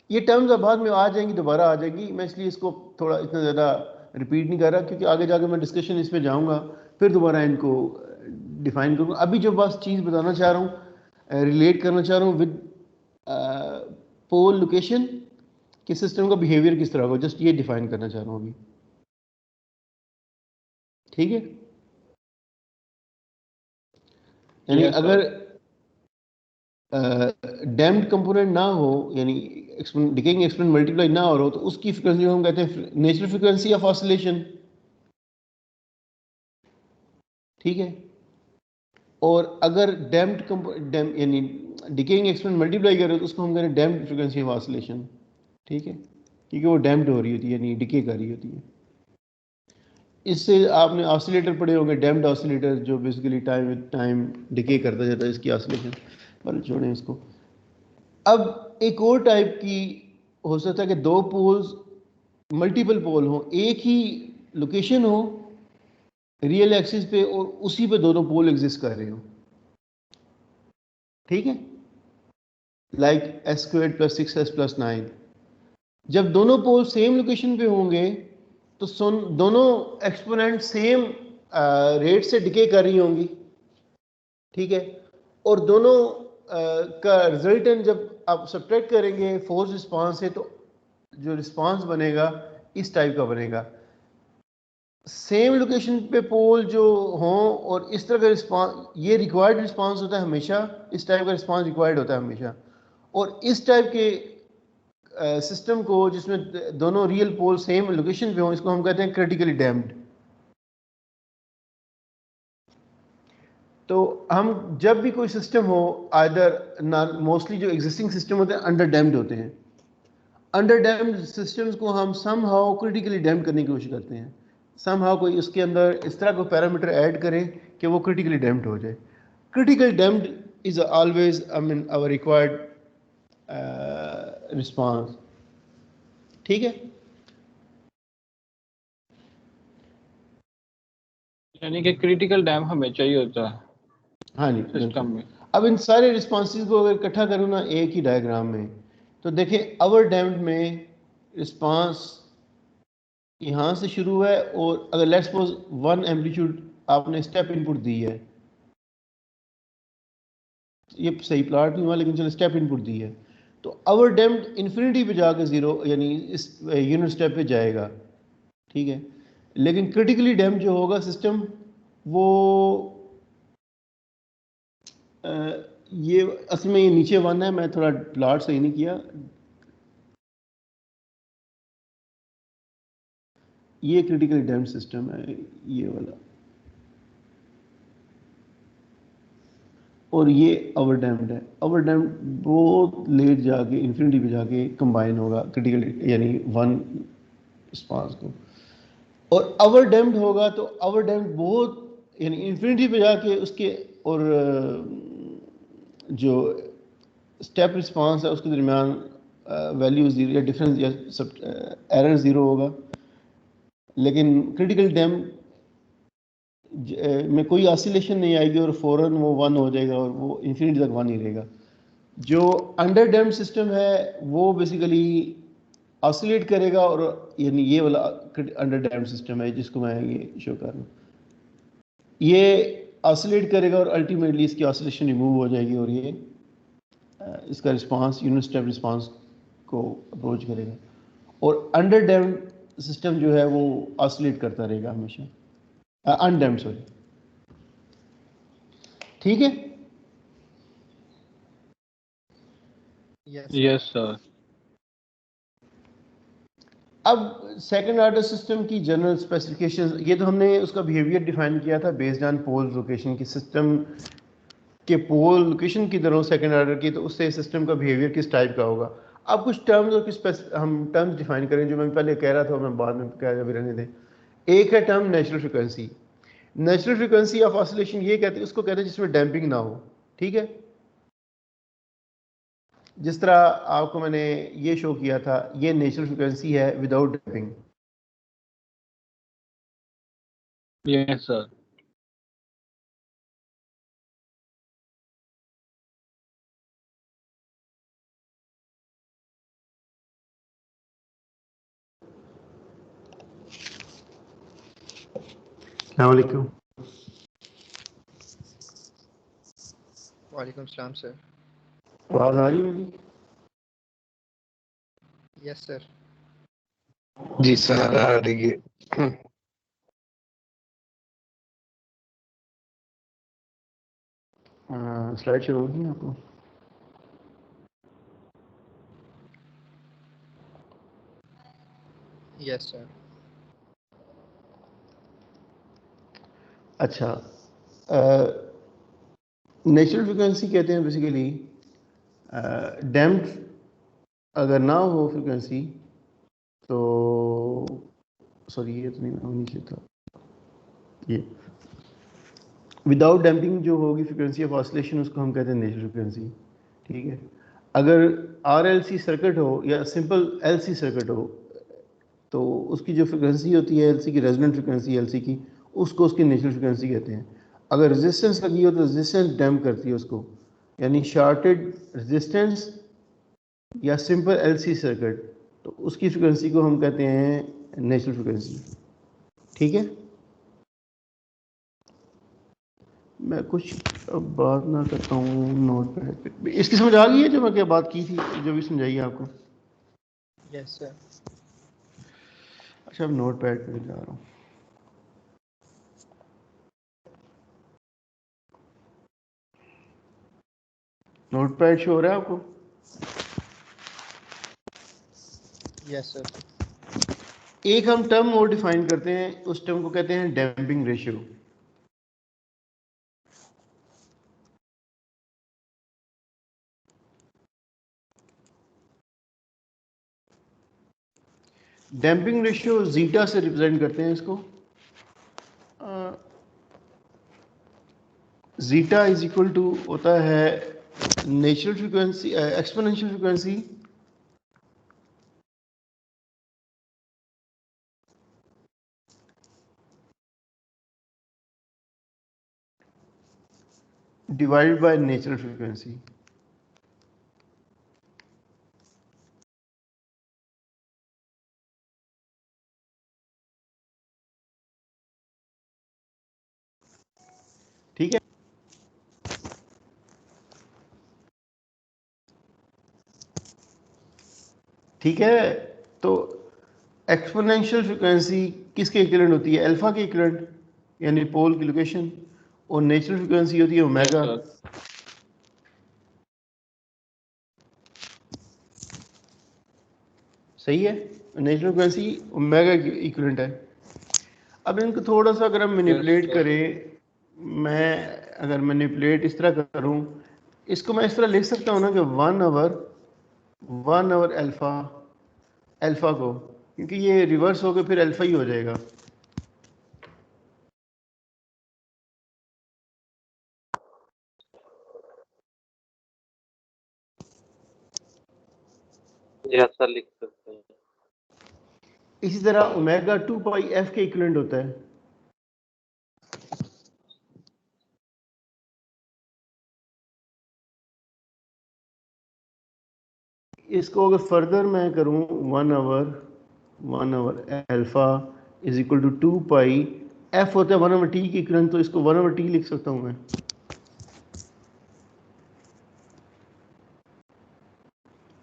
ये टर्म्स अब बाद में आ जाएंगी, दोबारा आ जाएगी, मैं इसलिए इसको थोड़ा इतना ज़्यादा रिपीट नहीं कर रहा, क्योंकि आगे जाके मैं डिस्कशन इस पे जाऊंगा, फिर दोबारा इनको डिफाइन करूंगा। अभी जो बस चीज़ बताना चाह रहा हूँ, रिलेट करना चाह रहा हूँ विद पोल लोकेशन कि सिस्टम का बिहेवियर किस तरह का, जस्ट ये डिफाइन करना चाह रहा हूँ अभी, ठीक है। यानी Yes, sir. अगर डैम्प्ड कंपोनेंट ना हो, यानी डिकेइंग एक्सपोनेंट मल्टीप्लाई ना हो रहा हो, तो उसकी फ्रिक्वेंसी हम कहते हैं नेचुरल फ्रिक्वेंसी ऑफ ऑसिलेशन, ठीक है। और अगर डैम्प्ड यानी डिकेइंग एक्सपोनेंट मल्टीप्लाई कर रहे हो तो उसको हम कहते हैं डैम्प्ड फ्रिक्वेंसी ऑफ ऑसिलेशन, ठीक है, क्योंकि वो डैम्प्ड हो रही होती है, यानी डिके कर रही होती है। इससे आपने ऑसिलेटर पढ़े होंगे, डैम्प्ड ऑसिलेटर, जो basically time with time decay करता जाता है इसकी ऑसिलेशन, पर छोड़ें इसको। अब एक और टाइप की हो सकता है कि दो पोल्स मल्टीपल पोल हो, एक ही लोकेशन हो रियल एक्सिस पे और उसी पे दोनों पोल एग्जिस्ट कर रहे हो, ठीक है, लाइक s² + 6s + 9। जब दोनों पोल सेम लोकेशन पे होंगे तो दोनों एक्सपोनेंट सेम रेट से डिके कर रही होंगी, ठीक है, और दोनों का रिजल्टेंट जब आप सब्ट्रैक्ट करेंगे फोर्स रिस्पांस से, तो जो रिस्पांस बनेगा इस टाइप का बनेगा। सेम लोकेशन पे पोल जो हों और इस तरह का रिस्पांस, ये रिक्वायर्ड रिस्पांस होता है हमेशा, इस टाइप का रिस्पांस रिक्वायर्ड होता है हमेशा। और इस टाइप के सिस्टम को जिसमें दोनों रियल पोल सेम लोकेशन पे हों, इसको हम कहते हैं क्रिटिकली डैम्प्ड। तो हम जब भी कोई सिस्टम हो, आइदर मोस्टली जो एग्जिस्टिंग सिस्टम होते हैं अंडर डैम्प्ड होते हैं, अंडर डैम्प्ड सिस्टम्स को हम सम हाउ क्रिटिकली डैम्प करने की कोशिश करते हैं, सम हाउ कोई उसके अंदर इस तरह को पैरामीटर ऐड करें कि वो क्रिटिकली डैम्प्ड हो जाए। Critical damped is always I mean our required response, ठीक है। यानी कि क्रिटिकल डैम हमें चाहिए होता है हाँ जी, सिस्टम में। अब इन सारे रिस्पॉन्सेज को अगर इकट्ठा करूँ ना एक ही डायग्राम में, तो देखें अवर डैम्प्ड में रिस्पांस यहाँ से शुरू है, और अगर लेट्स सपोज 1 एम्पलीट्यूड आपने स्टेप इनपुट दी है, ये सही प्लॉट नहीं हुआ लेकिन चलो स्टेप इनपुट दी है, तो अवर डैम्प्ड इन्फिनिटी पे जाकर 0 यानी इस यूनिट स्टेप पे जाएगा, ठीक है। लेकिन क्रिटिकली डैम्प्ड जो होगा सिस्टम, वो ये असल में ये नीचे 1 है, मैं थोड़ा प्लॉट सही नहीं किया, ये क्रिटिकली डैम्प्ड सिस्टम है ये वाला, और ये ओवर डैम्प्ड है। ओवर डैम्प्ड बहुत लेट जाके इन्फिनिटी पे जाके कंबाइन होगा क्रिटिकल यानी 1 रिस्पांस को, और ओवर डैम्प्ड होगा तो ओवर डैम्प्ड बहुत यानी इन्फिनिटी पे जाके उसके और जो स्टेप रिस्पांस है उसके दरमियान वैल्यू जीरो या डिफरेंस या एरर ज़ीरो होगा। लेकिन क्रिटिकल डैम्प्ड में कोई ऑसिलेशन नहीं आएगी और फ़ौरन वो 1 हो जाएगा और वो इन्फिनिटी तक 1 ही रहेगा। जो अंडर डैम्प्ड सिस्टम है वो बेसिकली ऑसिलेट करेगा, और यानी ये वाला अंडर डैम्प्ड सिस्टम है जिसको मैं ये शो कर रहा हूँ, ये ऑसिलेट करेगा और अल्टीमेटली इसकी ऑसिलेशन रिमूव हो जाएगी और ये इसका रिस्पांस यूनिट स्टेप रिस्पांस को अप्रोच करेगा। और अंडर डैम्प्ड सिस्टम जो है वो ऑसिलेट करता रहेगा हमेशा, अनडैम्प्ड सॉरी, ठीक है। Yes sir. अब सेकंड ऑर्डर सिस्टम की जनरल स्पेसिफिकेशंस, ये तो हमने उसका बिहेवियर डिफाइन किया था बेस्ड ऑन पोल लोकेशन की, सिस्टम के पोल लोकेशन की तरह सेकंड ऑर्डर की, तो उससे सिस्टम का बिहेवियर किस टाइप का होगा। अब कुछ टर्म्स और कुछ हम टर्म्स डिफाइन करें जो मैं पहले कह रहा था, मैं बाद में कह अभी रहने दें। एक है term natural frequency. Natural frequency of oscillation ये कहते हैं, उसको कहते हैं जिसमें डैम्पिंग ना हो, ठीक है। जिस तरह आपको मैंने ये शो किया था, ये नेचुरल फ्रिक्वेंसी है विदाउट डैम्पिंग। Yes sir. अस्सलाम वालेकुम। वालेकुम सलाम सर। आवाज आ रही है मेरी? Yes sir. जी सर आ रही है। स्लाइड शुरू होगी आपको? Yes sir. अच्छा, नेचुरल फ्रिक्वेंसी कहते हैं बेसिकली डैम्प्ड अगर ना हो फ्रिक्वेंसी तो, सॉरी ये तो नहीं नीचे था, ये विदाउट डैम्पिंग जो होगी फ्रिक्वेंसी ऑफ ऑसिलेशन उसको हम कहते हैं नेचुरल फ्रिक्वेंसी, ठीक है। अगर RLC सर्किट हो या सिंपल LC सर्किट हो तो उसकी जो फ्रिक्वेंसी होती है LC की, रेजोनेंट फ्रिक्वेंसी LC की, उसको उसकी नेचुरल फ्रिक्वेंसी कहते हैं। अगर रेजिस्टेंस लगी हो तो रेजिस्टेंस डैम्प करती है उसको, यानी शॉर्टेड रेजिस्टेंस या सिंपल LC सर्किट, तो उसकी फ्रिक्वेंसी को हम कहते हैं नेचुरल फ्रिक्वेंसी, ठीक है। मैं कुछ अब बात ना करता हूँ नोट पैड पे। इसकी समझ आ गई है जो मैं क्या बात की थी, जो भी समझाई है आपको? Yes sir. अच्छा, अब नोट पैड पे जा रहा हूँ। नोट पैड शो हो रहा है आपको? Yes sir. एक हम टर्म और डिफाइन करते हैं, उस टर्म को कहते हैं damping ratio. Damping ratio zeta से रिप्रेजेंट करते हैं इसको। जीटा इज इक्वल टू होता है natural frequency, exponential frequency divided by natural frequency. ठीक है, ठीक है। तो एक्सपोनेंशियल फ्रीक्वेंसी किसके इक्विवेलेंट होती है? अल्फा के इक्विवेलेंट, यानी पोल की लोकेशन, और नेचुरल फ्रीक्वेंसी होती है ओमेगा। सही है, नेचुरल फ्रीक्वेंसी ओमेगा की इक्विवेलेंट है। अब इनको थोड़ा सा अगर हम मैनिपुलेट करें, मैं अगर मैनिपुलेट इस तरह करूं, इसको मैं इस तरह लिख सकता हूं ना कि 1 आवर अल्फा को, क्योंकि ये रिवर्स होकर फिर अल्फा ही हो जाएगा। ऐसा लिख सकते हैं। इसी तरह ओमेगा 2 पाई एफ के इक्विवेलेंट होता है। इसको अगर फर्दर मैं करूं, 1 over alpha is equal to 2 pi f होता है 1 आवर टी की इक्विवेलेंट, तो इसको 1 आवर टी लिख सकता हूं मैं।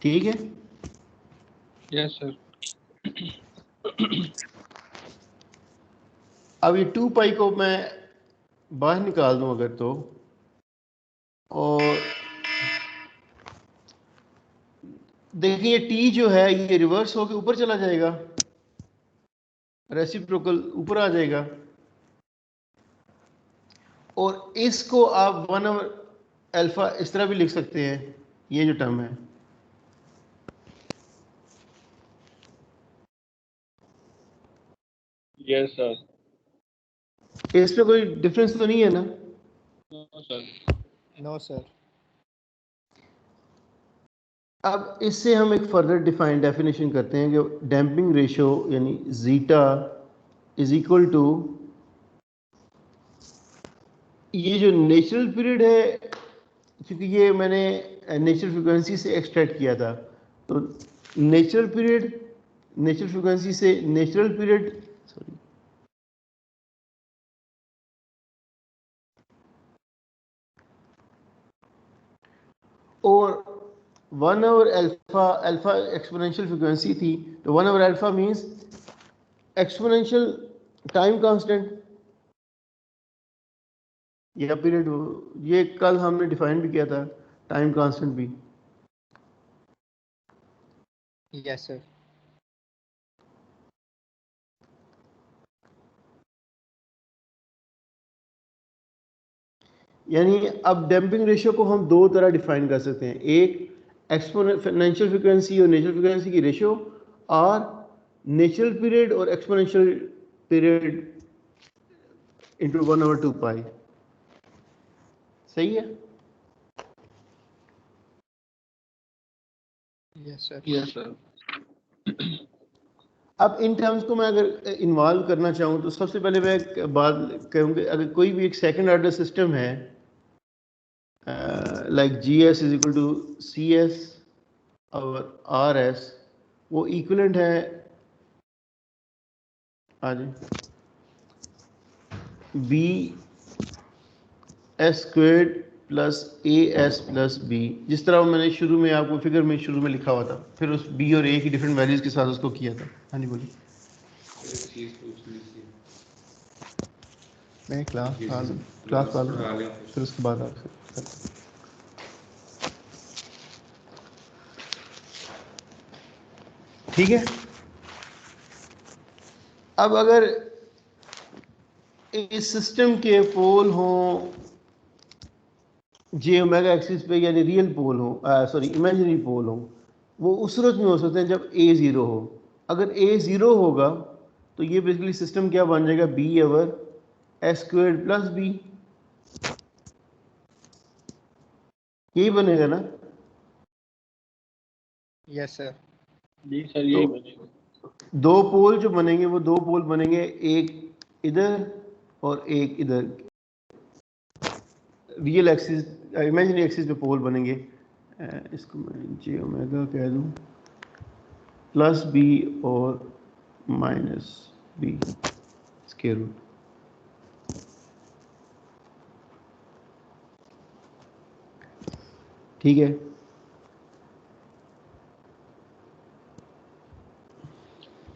ठीक है, यस सर। अब ये 2 पाई को मैं बाहर निकाल दूं अगर, तो और देखिए टी जो है ये रिवर्स होकर ऊपर चला जाएगा, रेसिप्रोकल ऊपर आ जाएगा, और इसको आप 1 आवर अल्फा इस तरह भी लिख सकते हैं, ये जो टर्म है। Yes sir. इसमें कोई डिफरेंस तो नहीं है ना? No sir. No sir. अब इससे हम एक फर्दर डिफाइंड डेफिनेशन करते हैं कि डैम्पिंग रेशियो यानी जीटा इज इक्वल टू, ये जो नेचुरल पीरियड है, क्योंकि ये मैंने नेचुरल फ्रीक्वेंसी से एक्सट्रैक्ट किया था, तो नेचुरल पीरियड नेचुरल फ्रीक्वेंसी से नेचुरल पीरियड, सॉरी, और 1 आवर अल्फा एक्सपोनेंशियल फ्रीक्वेंसी थी, तो 1 over alpha means exponential time constant या पीरियड, ये कल हमने डिफाइन भी किया था, टाइम कांस्टेंट भी। Yes sir. यानी अब डैम्पिंग रेशियो को हम दो तरह डिफाइन कर सकते हैं, एक एक्सपोनेंशियल फ्रीक्वेंसी और नेचुरल फ्रीक्वेंसी की रेशियो, और नेचुरल पीरियड और एक्सपोनेंशियल पीरियड इंटू 1/2 पाई। सही है? Yes sir. Yes sir. अब इन टर्म्स को मैं अगर इन्वॉल्व करना चाहूँ तो सबसे पहले मैं एक बात कहूँगी, अगर कोई भी एक सेकंड ऑर्डर सिस्टम है like GS is equal to CS और RS, वो इक्विवेलेंट है आज BS² plus AS plus B, जिस तरह मैंने शुरू में आपको फिगर में शुरू में लिखा हुआ था, फिर उस B और A की डिफरेंट वैल्यूज के साथ उसको किया था। हाँ जी बोलिए। एक चीज पूछनी थी। मैं क्लास पढ़ा लूँ फिर उसके बाद आपसे। ठीक है। अब अगर इस सिस्टम के पोल हों जे ओमेगा एक्सिस पे, यानी रियल पोल हो, सॉरी इमेजिनरी पोल हो, वो उस सूरत में हो सकते हैं जब A 0 हो। अगर A 0 होगा तो ये बेसिकली सिस्टम क्या बन जाएगा, B over S² plus B, यही बनेगा ना? Yes sir. जी सर यही बनेगा। दो पोल जो बनेंगे वो दो पोल बनेंगे, एक इधर और एक इधर, रियल एक्सिस इमेजिनरी एक्सिस पे पोल बनेंगे। इसको मैं जे ओमेगा कह दूं, प्लस B और माइनस B स्क्वायर रूट। ठीक है।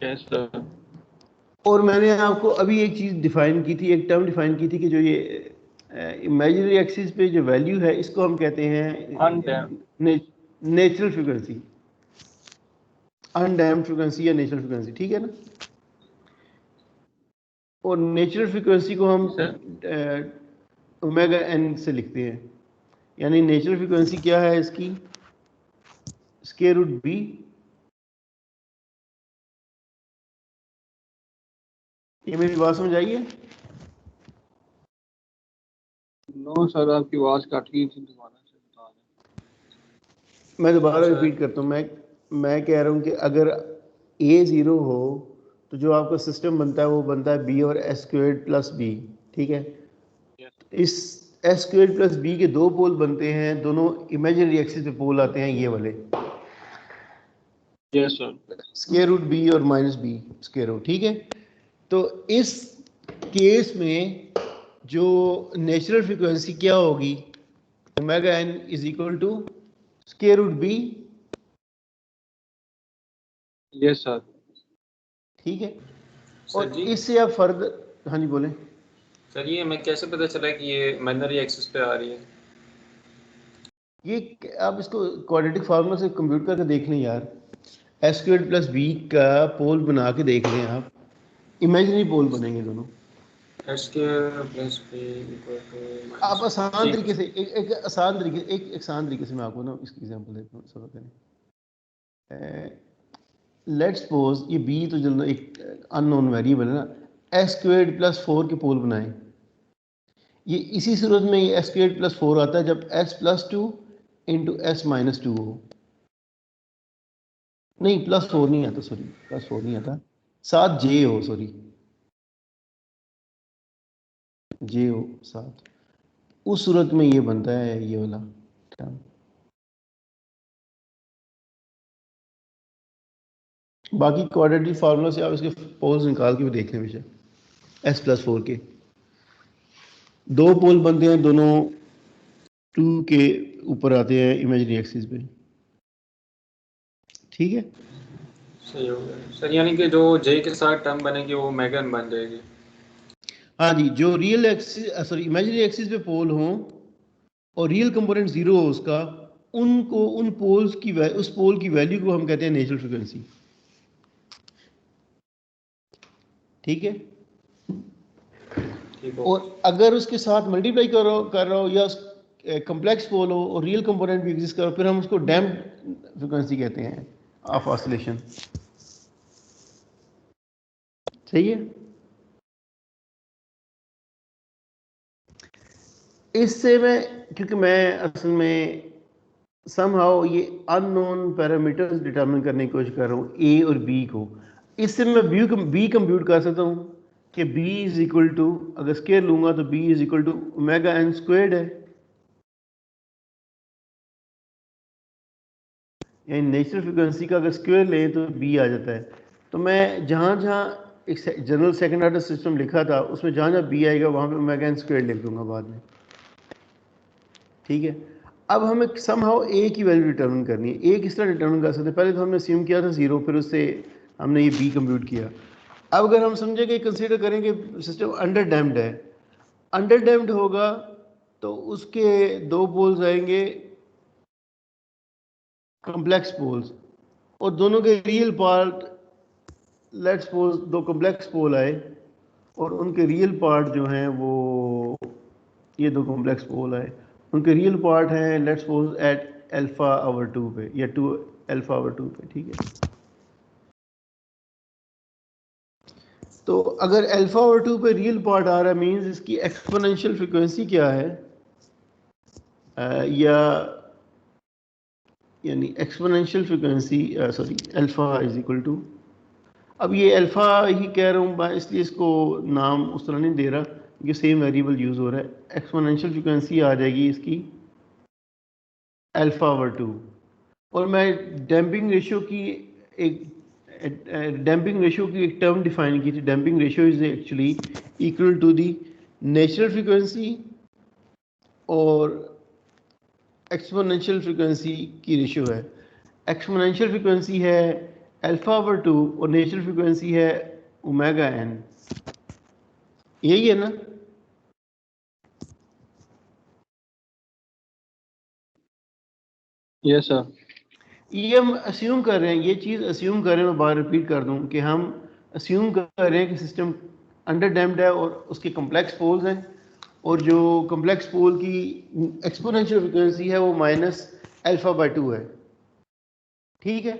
Yes sir. और मैंने आपको अभी एक चीज़ डिफाइन की थी, एक टर्म डिफाइन की थी कि जो ये इमेजिनरी एक्सिस पे जो वैल्यू है इसको हम कहते हैं नेचुरल फ्रीक्वेंसी, अनडैम्प्ड फ्रीक्वेंसी या नेचुरल फ्रीक्वेंसी। ठीक है ना? और नेचुरल फ्रीक्वेंसी को हम ओमेगा n से लिखते हैं, यानी नेचुरल फ्रीक्वेंसी क्या है इसकी, स्क्वायर रूट B। ये मेरी बात समझ आई है? नो सर, आपकी आवाज कट गई थी, दोबारा से बता दें। मैं दोबारा रिपीट करता हूँ। मैं कह रहा हूँ कि अगर A 0 हो तो जो आपका सिस्टम बनता है वो बनता है B और S² प्लस B। ठीक है? इस S² प्लस B के दो पोल बनते हैं, दोनों इमेजिनरी एक्सिस पे पोल आते हैं ये वाले, yes sir. Square root B और माइनस B स्क्वायर रूट। ठीक है? तो इस केस में जो नेचुरल फ्रीक्वेंसी क्या होगी, omega n is equal to square root B। Yes sir. ठीक है? सर और जी, इससे आप फर्दर, हाँ जी बोलें। सर ये हमें कैसे पता चला कि ये इमेजिनरी एक्सिस पे आ रही है? ये आप इसको क्वाड्रेटिक फार्मूला से कंप्यूट करके देख लें यार। S² प्लस B का पोल बना के देख लें आप, इमेजिनरी पोल बनेंगे दोनों। S² plus B equal to आप आसान तरीके माइनस। से एक आसान तरीके से मैं आपको ना इसकी एग्जांपल देता हूँ, समझ करें। लेट्स सपोज ये B तो जल्द एक अननोन वेरिएबल है ना, S² प्लस 4 के पोल बनाएं। ये इसी सूरत में ये S² प्लस 4 आता है जब S plus 2 into S minus 2 हो। नहीं प्लस 4 नहीं आता, सॉरी प्लस 4 नहीं आता, साथ J हो, सॉरी J हो साथ, उस सूरत में ये बनता है ये वाला टर्म। बाकी क्वाड्रेटिक फार्मूला से आप इसके पोल्स निकाल के भी देख लें बेशक। S प्लस 4 के दो पोल बनते हैं, दोनों 2 के ऊपर आते हैं इमेजिनरी एक्सिस पे। ठीक है? सही हो गया सर, यानी कि जो J के साथ टर्म बनेगी वो ओमेगा n बन जाएगी। हाँ जी, जो real axis sorry imaginary axis पे पोल हों और रियल कंपोनेंट 0 हो उसका, उनको उन पोल्स की उस पोल की वैल्यू को हम कहते हैं नेचुरल फ्रीक्वेंसी। ठीक है? ठीक हो। और अगर उसके साथ मल्टीप्लाई कर रहा हो या कम्प्लेक्स पोल हो और रियल कंपोनेंट भी एग्जिस्ट करो, फिर हम उसको डैम्प्ड फ्रीक्वेंसी कहते हैं ऑफ ऑसिलेशन। सही है? इससे मैं, क्योंकि मैं असल में समहाउ ये अननोन पैरामीटर्स डिटरमिन करने की कोशिश कर रहा हूँ ए और बी को, इससे मैं बी कंप्यूट कर सकता हूँ कि b इज इक्वल टू, अगर स्केयर लूंगा तो b is equal to omega n squared है, यानी नेचुरल फ्रिक्वेंसी का अगर स्क्वायर लें तो b आ जाता है। तो मैं जहाँ जहाँ एक जनरल सेकंड ऑर्डर सिस्टम लिखा था उसमें जहाँ जहाँ b आएगा वहाँ पे ओमेगा n स्क्वायर्ड लिख दूंगा बाद में, ठीक है। अब हमें समहाउ a की वैल्यू डिटरमिन करनी है। a किस तरह डिटरमिन कर सकते हैं, पहले तो हमने अस्यूम किया था 0, फिर उससे हमने ये b कंप्यूट किया। अब अगर हम समझेंगे, कंसीडर करेंगे सिस्टम अंडर डैम्प्ड है, अंडर डैम्प्ड होगा तो उसके दो पोल्स आएंगे कॉम्प्लेक्स पोल्स, और दोनों के रियल पार्ट, लेट्स सपोज दो कॉम्प्लेक्स पोल आए और उनके रियल पार्ट जो हैं वो, ये दो कॉम्प्लेक्स पोल आए, उनके रियल पार्ट हैं let's suppose at alpha over 2 पे या 2 अल्फा ओवर 2 पे, ठीक है। तो अगर अल्फा ओवर 2 पे रियल पार्ट आ रहा है मींस इसकी एक्सपोनेंशियल फ्रीक्वेंसी क्या है, या यानी exponential frequency, sorry alpha is equal to, अब ये अल्फा ही कह रहा हूँ मैं, इसलिए इसको नाम उस तरह नहीं दे रहा क्योंकि सेम वेरिएबल यूज हो रहा है। एक्सपोनेंशियल फ्रीक्वेंसी आ जाएगी इसकी अल्फा ओवर 2, और मैं डैम्पिंग रेशियो की एक टर्म डिफाइन की थी। Damping ratio is actually equal to the natural frequency और एक्सपोनेंशियल फ्रीक्वेंसी की रेशियो है। एक्सपोनेंशियल फ्रीक्वेंसी है अल्फा ओवर 2 और नेचुरल फ्रीक्वेंसी है ओमेगा n, यही है ना। Yes sir. ये हम अस्यूम कर रहे हैं, ये चीज़ अस्यूम कर रहे हैं, मैं बार रिपीट कर दूं कि हम अस्यूम कर रहे हैं कि सिस्टम अंडर डैम्प्ड है और उसके कॉम्प्लेक्स पोल्स हैं, और जो कॉम्प्लेक्स पोल की एक्सपोनेंशियल फ्रीक्वेंसी है वो माइनस अल्फा बाई 2 है, ठीक है।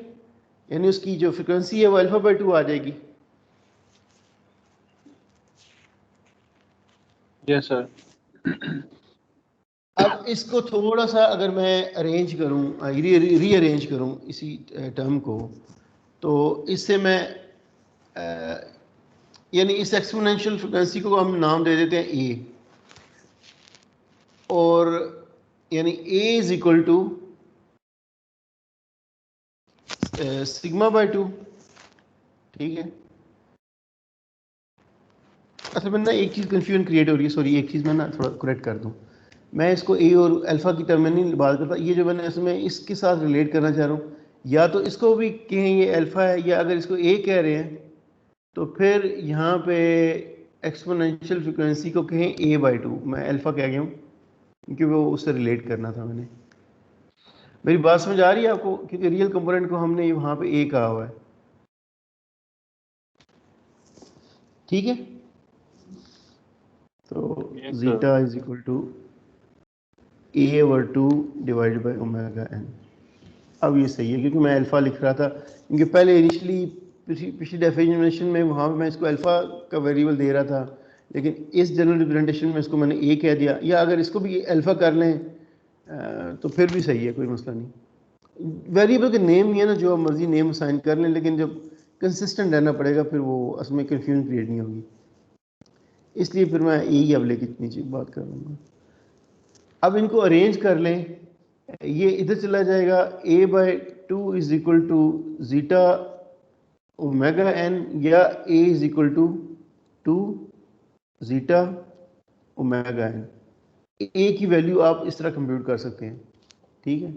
यानी उसकी जो फ्रीक्वेंसी है वो अल्फा बाई 2 आ जाएगी। Yes sir. अब इसको थोड़ा सा अगर मैं अरेंज करूं, रीअरेंज करूं इसी टर्म को, तो इससे मैं यानी इस एक्सपोनेंशियल फ्रीक्वेंसी को हम नाम दे देते हैं ए, और यानी A is equal to sigma by 2, ठीक है। अच्छा मैं ना एक चीज़ कन्फ्यूजन क्रिएट हो रही है, सॉरी एक चीज़ मैं ना थोड़ा करेक्ट कर दूं। मैं इसको ए और अल्फ़ा की टर्म में नहीं बात करता, ये जो मैंने इसमें इसके साथ रिलेट करना चाह रहा हूँ, या तो इसको भी कहें ये अल्फ़ा है, या अगर इसको ए कह रहे हैं तो फिर यहाँ पे एक्सपोनेंशियल फ्रिक्वेंसी को कहें ए बाई 2। मैं अल्फ़ा कह गया हूँ क्योंकि वो उससे रिलेट करना था मैंने। मेरी बात समझ आ रही है आपको, क्योंकि रियल कंपोनेंट को हमने वहाँ पे ए कहा हुआ है, ठीक है। तो zeta is equal to a over 2 divided by omega n। अब ये सही है क्योंकि मैं अल्फ़ा लिख रहा था, क्योंकि पहले इनिशियली पिछली डेफिनेशन में वहाँ पे मैं इसको अल्फ़ा का वेरिएबल दे रहा था, लेकिन इस जनरल रिप्रेजेंटेशन में इसको मैंने ए कह दिया, या अगर इसको भी अल्फ़ा कर लें तो फिर भी सही है, कोई मसला नहीं। वेरिएबल के नेम ही है ना, जो मर्जी नेम असाइन कर लें, लेकिन जब कंसिस्टेंट रहना पड़ेगा फिर वो असल में कन्फ्यूजन क्रिएट नहीं होगी, इसलिए फिर मैं यही अब लेके नीचे बात कर लूँगा। अब इनको अरेंज कर लें, ये इधर चला जाएगा a by 2 is equal to zeta omega n, या a is equal to 2 zeta omega n। a की वैल्यू आप इस तरह कंप्यूट कर सकते हैं, ठीक है,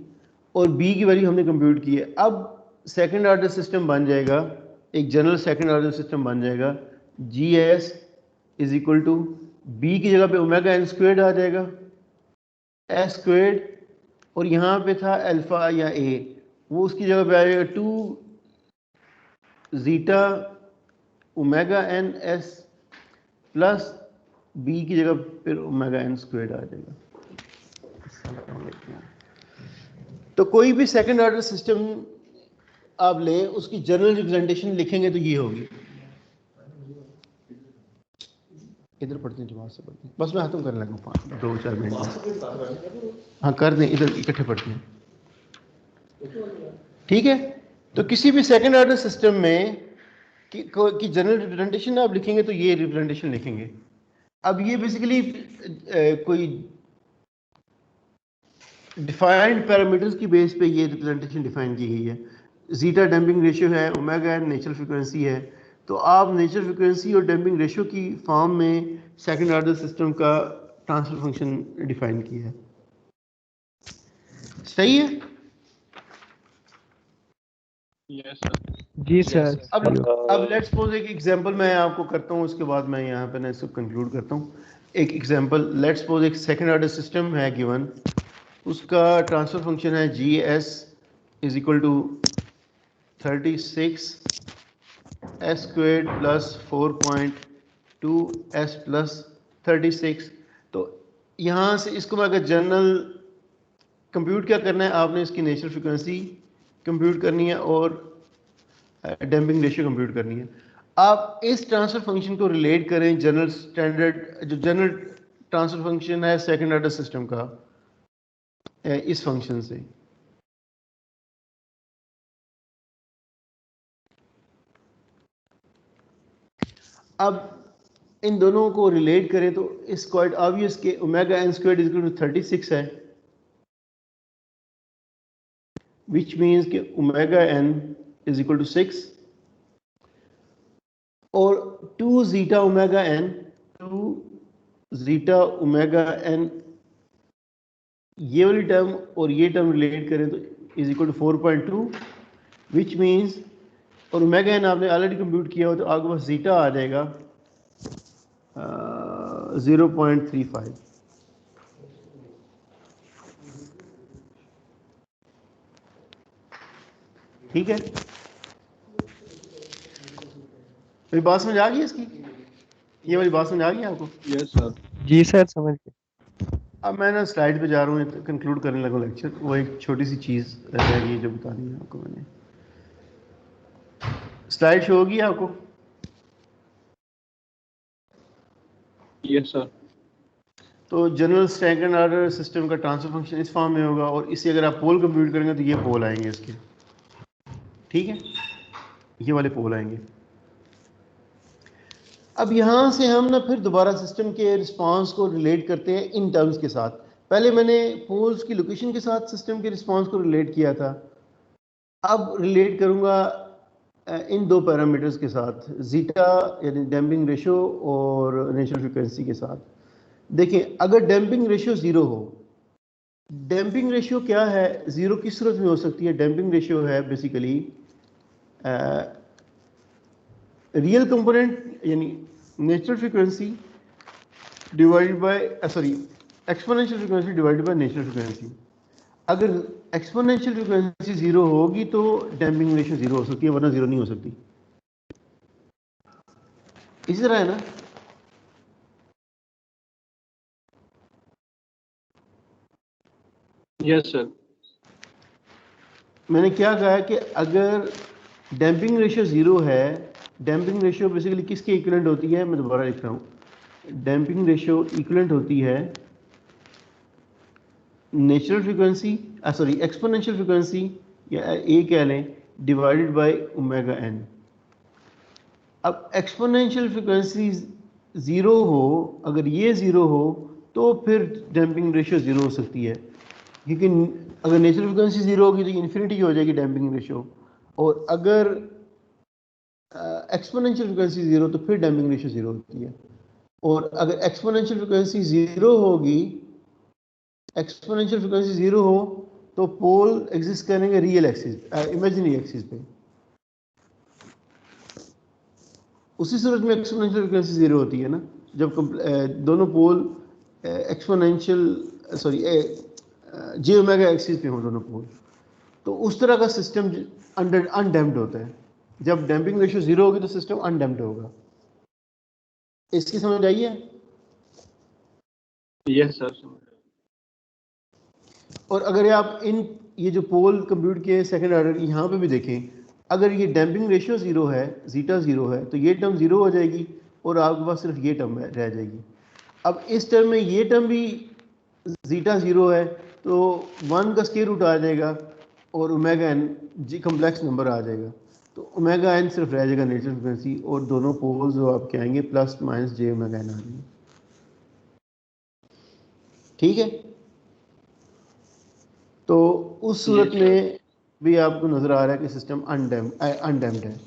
और b की वैल्यू हमने कंप्यूट की है। अब सेकंड ऑर्डर सिस्टम बन जाएगा, एक जनरल सेकंड ऑर्डर सिस्टम बन जाएगा, GS is equal to b की जगह पे ओमेगा n स्क्वायर्ड आ जाएगा, s स्क्वायर्ड, और यहाँ पे था अल्फा या a, वो उसकी जगह पे आएगा 2 zeta omega n s plus b की जगह फिर ओमेगा n स्क्वायर्ड आ जाएगा। तो कोई भी सेकंड ऑर्डर सिस्टम आप लें, उसकी जनरल रिप्रेजेंटेशन लिखेंगे तो ये होगी। इधर पढ़ते हैं जमात से पढ़ते हैं, बस मैं खत्म करने लगा 2-4 मिनट। हाँ कर दें, इधर इकट्ठे पढ़ते हैं, ठीक है। तो किसी भी सेकंड ऑर्डर सिस्टम में कि जनरल रिप्रेजेंटेशन आप लिखेंगे तो ये रिप्रेजेंटेशन लिखेंगे। अब ये बेसिकली कोई डिफाइंड पैरामीटर्स की बेस पे ये रिप्रेजेंटेशन डिफाइन की गई है। जीटा डैम्पिंग रेशियो है, ओमेगा नेचुरल फ्रीक्वेंसी है। तो आप नेचुरल फ्रीक्वेंसी और डैम्पिंग रेशियो की फॉर्म में सेकंड ऑर्डर सिस्टम का ट्रांसफर फंक्शन डिफाइन किया है। सही है? Yes sir. जी सर। अब लेट्स सपोज एक एग्जांपल मैं आपको करता हूँ, उसके बाद मैं यहाँ पे ना इसको कंक्लूड करता हूँ। एक एग्जांपल, लेट्स सपोज एक सेकंड ऑर्डर सिस्टम है गिवन, उसका ट्रांसफर फंक्शन है G s is equal to 36 s squared plus 4.2 s plus 36। तो यहाँ से इसको मैं अगर जनरल कंप्यूट क्या करना है, आपने इसकी नेचुरल फ्रीक्वेंसी कंप्यूट करनी है और डैम्पिंग रेशियो कंप्यूट करनी है। आप इस ट्रांसफर फंक्शन को रिलेट करें जनरल स्टैंडर्ड जो जनरल ट्रांसफर फंक्शन है सेकंड ऑर्डर सिस्टम का इस फंक्शन से। अब इन दोनों को रिलेट करें तो इस क्वाइट ऑब्वियस के omega n squared is equal to 36 है, विच मीन्स कि omega n is equal to 6 और 2 zeta omega n, 2 zeta omega n, ये वाली टर्म और ये टर्म रिलेट करें तो is equal to 4.2, which means और ओमेगा एन आपने ऑलरेडी कंप्यूट किया हो तो आपके पास जीटा आ जाएगा 0.35। ठीक है, मेरी बात समझ आ गई इसकी? ये वाली बात समझ आ गई आपको? Yes sir. जी सर समझ गए। अब मैं ना स्लाइड पे जा रहा हूँ, कंक्लूड करने लगा लेक्चर। वो एक छोटी सी चीज़ रह गई जो बतानी है आपको मैंने। स्लाइड शो होगी आपको? Yes sir. तो जनरल सेकंड ऑर्डर सिस्टम का ट्रांसफर फंक्शन इस फॉर्म में होगा और इसे अगर आप पोल कंप्यूट करेंगे तो ये पोल आएंगे इसके, ठीक है, ये वाले पोल आएंगे। अब यहाँ से हम ना फिर दोबारा सिस्टम के रिस्पांस को रिलेट करते हैं इन टर्म्स के साथ। पहले मैंने पोल्स की लोकेशन के साथ सिस्टम के रिस्पांस को रिलेट किया था, अब रिलेट करूँगा इन दो पैरामीटर्स के साथ, जीटा यानी डैम्पिंग रेशियो और नेचुरल फ्रीक्वेंसी के साथ। देखें, अगर डैम्पिंग रेशियो 0 हो, डैम्पिंग रेशियो क्या है, 0 किस सूरत में हो सकती है? डैम्पिंग रेशियो है बेसिकली रियल कंपोनेंट यानी natural frequency divided by exponential frequency divided by natural frequency. अगर एक्सपोनेंशियल फ्रीक्वेंसी 0 होगी तो डैम्पिंग रेशियो 0 हो सकती है, वरना 0 नहीं हो सकती। इसी तरह है ना? Yes sir. मैंने क्या कहा है कि अगर डैम्पिंग रेशियो 0 है, डैम्पिंग रेशियो बेसिकली किसके इक्विवेलेंट होती है? मैं दोबारा लिख रहा हूँ, डैम्पिंग रेशियो इक्विवेलेंट होती है नेचुरल फ्रीक्वेंसी एक्सपोनेंशियल फ्रीक्वेंसी या ए कह लें डिवाइडेड बाय ओमेगा एन। अब एक्सपोनेंशियल फ्रीक्वेंसी 0 हो, अगर ये 0 हो तो फिर डैम्पिंग रेशियो 0 हो सकती है, क्योंकि अगर नेचुरल फ्रीक्वेंसी 0 होगी तो ये इन्फिनिटी हो जाएगी डैम्पिंग रेशियो, और अगर एक्सपोनेंशियल फ्रीक्वेंसी 0 तो फिर डैम्पिंग रेशियो 0 होती है। और अगर एक्सपोनेंशियल फ्रीक्वेंसी 0 होगी, एक्सपोनेंशियल फ्रीक्वेंसी 0 हो तो पोल एग्जिस्ट करेंगे रियल एक्सिस, इमेजिनरी एक्सिस पे। उसी सूरत में एक्सपोनेंशियल फ्रीक्वेंसी 0 होती है ना, जब दोनों पोल जे ओमेगा एक्सिस पे हो दोनों पोल, तो उस तरह का सिस्टम अनडैम्प्ड होता है। जब डैम्पिंग रेशियो 0 होगी तो सिस्टम अनडैम्प्ड होगा। इसकी समझ आई है? Yes sir. और अगर आप ये जो पोल कंप्यूट किए सेकंड ऑर्डर यहाँ पे भी देखें, अगर ये डैम्पिंग रेशियो 0 है, जीटा 0 है, तो ये टर्म 0 हो जाएगी और आपके पास सिर्फ ये टर्म रह जाएगी। अब इस टर्म में ये टर्म भी जीटा 0 है तो 1 का स्क्वायर रूट आ जाएगा और ओमेगा एन जी कम्प्लेक्स नंबर आ जाएगा, तो ओमेगा एन सिर्फ रह जाएगा नेचुरल फ्रिक्वेंसी और दोनों पोल्स जो आपके आएंगे प्लस माइनस जे ओमेगा एन आ जाएंगे। ठीक है, तो उस सूरत में भी आपको नजर आ रहा है कि सिस्टम अनडैम्प्ड है।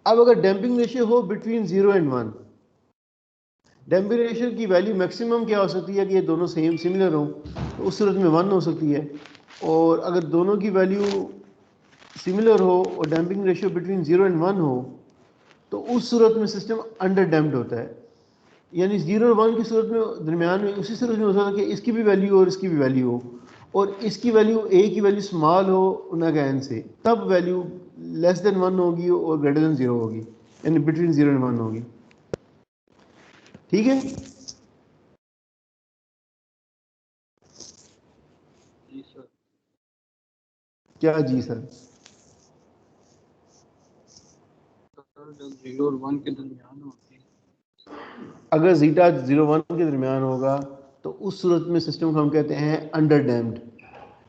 अब अगर डैम्पिंग रेशियो हो बिटवीन 0 एंड 1, डैम्पिंग रेशियो की वैल्यू मैक्सिमम क्या हो सकती है कि ये दोनों सेम सिमिलर हो, तो उस सूरत में 1 हो सकती है। और अगर दोनों की वैल्यू सिमिलर हो और डैम्पिंग रेशियो बिटवीन 0 एंड 1 हो, तो उस सूरत में सिस्टम अंडर डैम्प्ड होता है। यानी 0 और 1 की सूरत में दरमियान में उसी सूरत में हो सकता है कि इसकी भी वैल्यू और इसकी भी वैल्यू हो, और इसकी वैल्यू ए की वैल्यू स्मॉल हो ओमेगा एन से, तब वैल्यू लेस देन 1 होगी और ग्रेटर देन 0 होगी, यानी बिटवीन 0 एंड 1 होगी। ठीक है, जी सर। क्या जी सर? जब 0 और 1 के दरमियान होती है, अगर जीटा 0-1 के दरमियान होगा तो उस सूरत में सिस्टम को हम कहते हैं अंडर डैम्प्ड,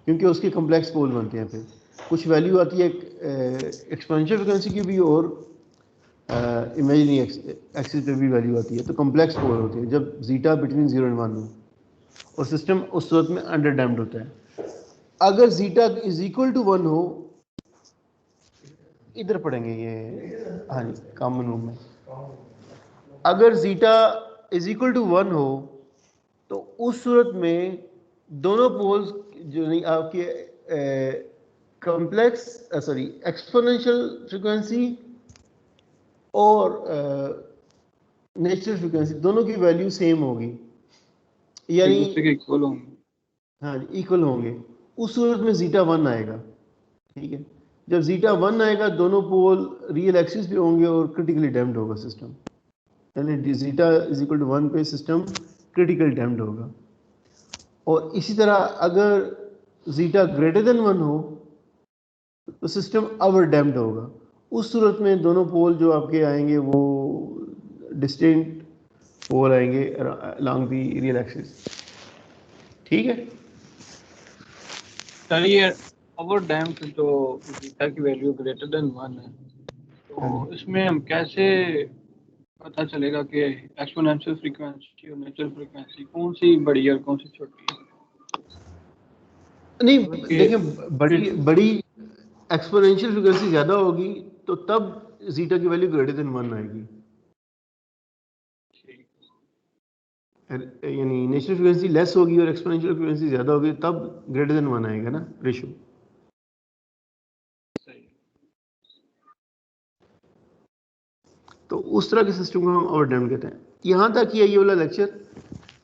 क्योंकि उसके कम्प्लेक्स पोल बनते हैं। फिर कुछ वैल्यू आती है एक्सपोनेंशियल फ्रिक्वेंसी की भी और इमेजिनरी एक्सिस पे भी वैल्यू आती है, तो कम्प्लेक्स पोल होते हैं जब जीटा बिटवीन 0 एंड 1 हो, और सिस्टम उस सूरत में अंडर डैम्प्ड होता है। अगर जीटा इज इक्वल टू 1 हो, इधर पढ़ेंगे ये, हाँ जी कॉमन रूम में, अगर जीटा इज इक्वल टू 1 हो तो उस सूरत में दोनों पोल्स जो नहीं आपके कॉम्प्लेक्स सॉरी एक्सपोनेंशियल फ्रीक्वेंसी और नेचुरल फ्रीक्वेंसी दोनों की वैल्यू सेम होगी, यानी एक दूसरे के इक्वल होंगे। हाँ इक्वल होंगे। उस सूरत में जीटा 1 आएगा। ठीक है, जब जीटा 1 आएगा दोनों पोल रियल एक्सिस पे होंगे और क्रिटिकली डैम्प्ड होगा सिस्टम, यानी जीटा इज इक्वल टू 1 पे सिस्टम क्रिटिकल डैम्प्ड होगा। और इसी तरह अगर जीटा ग्रेटर देन 1 हो तो सिस्टम ओवर डैम्प्ड होगा। उस सूरत में दोनों पोल जो आपके आएंगे वो डिस्टिंक्ट पोल आएंगे अलोंग द रियल एक्सिस। ठीक है, सर ये ओवर डैम्प्ड जो बीटा की वैल्यू ग्रेटर देन 1 है, तो इसमें हम कैसे पता चलेगा कि एक्सपोनेंशियल फ्रीक्वेंसी और नेचुरल फ्रीक्वेंसी कौन सी बड़ी है और कौन सी छोटी है? नहीं देखें, बड़ी एक्सपोनेंशियल फ्रीक्वेंसी ज़्यादा होगी तो तब जीटा की वैल्यू ग्रेटर देन 1 आएगी, यानी नेचुरल फ्रीक्वेंसी लेस होगी और एक्सपोनेंशियल फ्रीक्वेंसी ज़्यादा होगी तब ग्रेटर देन 1 आएगा ना रेशियो। तो उस तरह के सिस्टम को हम ओवरडैम्प्ड कहते हैं। यहाँ तक ही है ये वाला लेक्चर,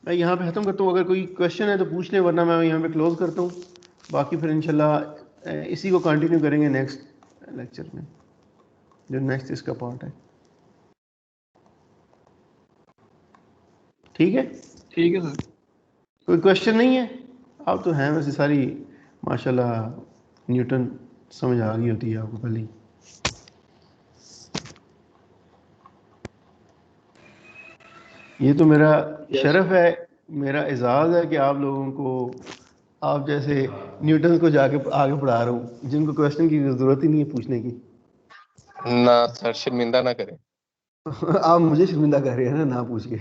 मैं यहाँ पे ख़त्म करता हूँ। अगर कोई क्वेश्चन है तो पूछ लें, वरना मैं यहाँ पे क्लोज करता हूँ। बाकी फिर इंशाल्लाह इसी को कंटिन्यू करेंगे नेक्स्ट लेक्चर में, जो नेक्स्ट इसका पार्ट है। ठीक है, ठीक है सर। कोई क्वेश्चन नहीं है? आप तो हैं वैसे सारी माशाल्लाह न्यूटन समझ आ गई होती है आपको पहले ही। ये तो मेरा शरफ है, मेरा एजाज़ है कि आप लोगों को, आप जैसे न्यूटन को जाके आगे पढ़ा रहा हूँ जिनको क्वेश्चन की ज़रूरत ही नहीं है पूछने की। ना सर, शर्मिंदा ना करें। आप मुझे शर्मिंदा कर रहे हैं ना पूछ के।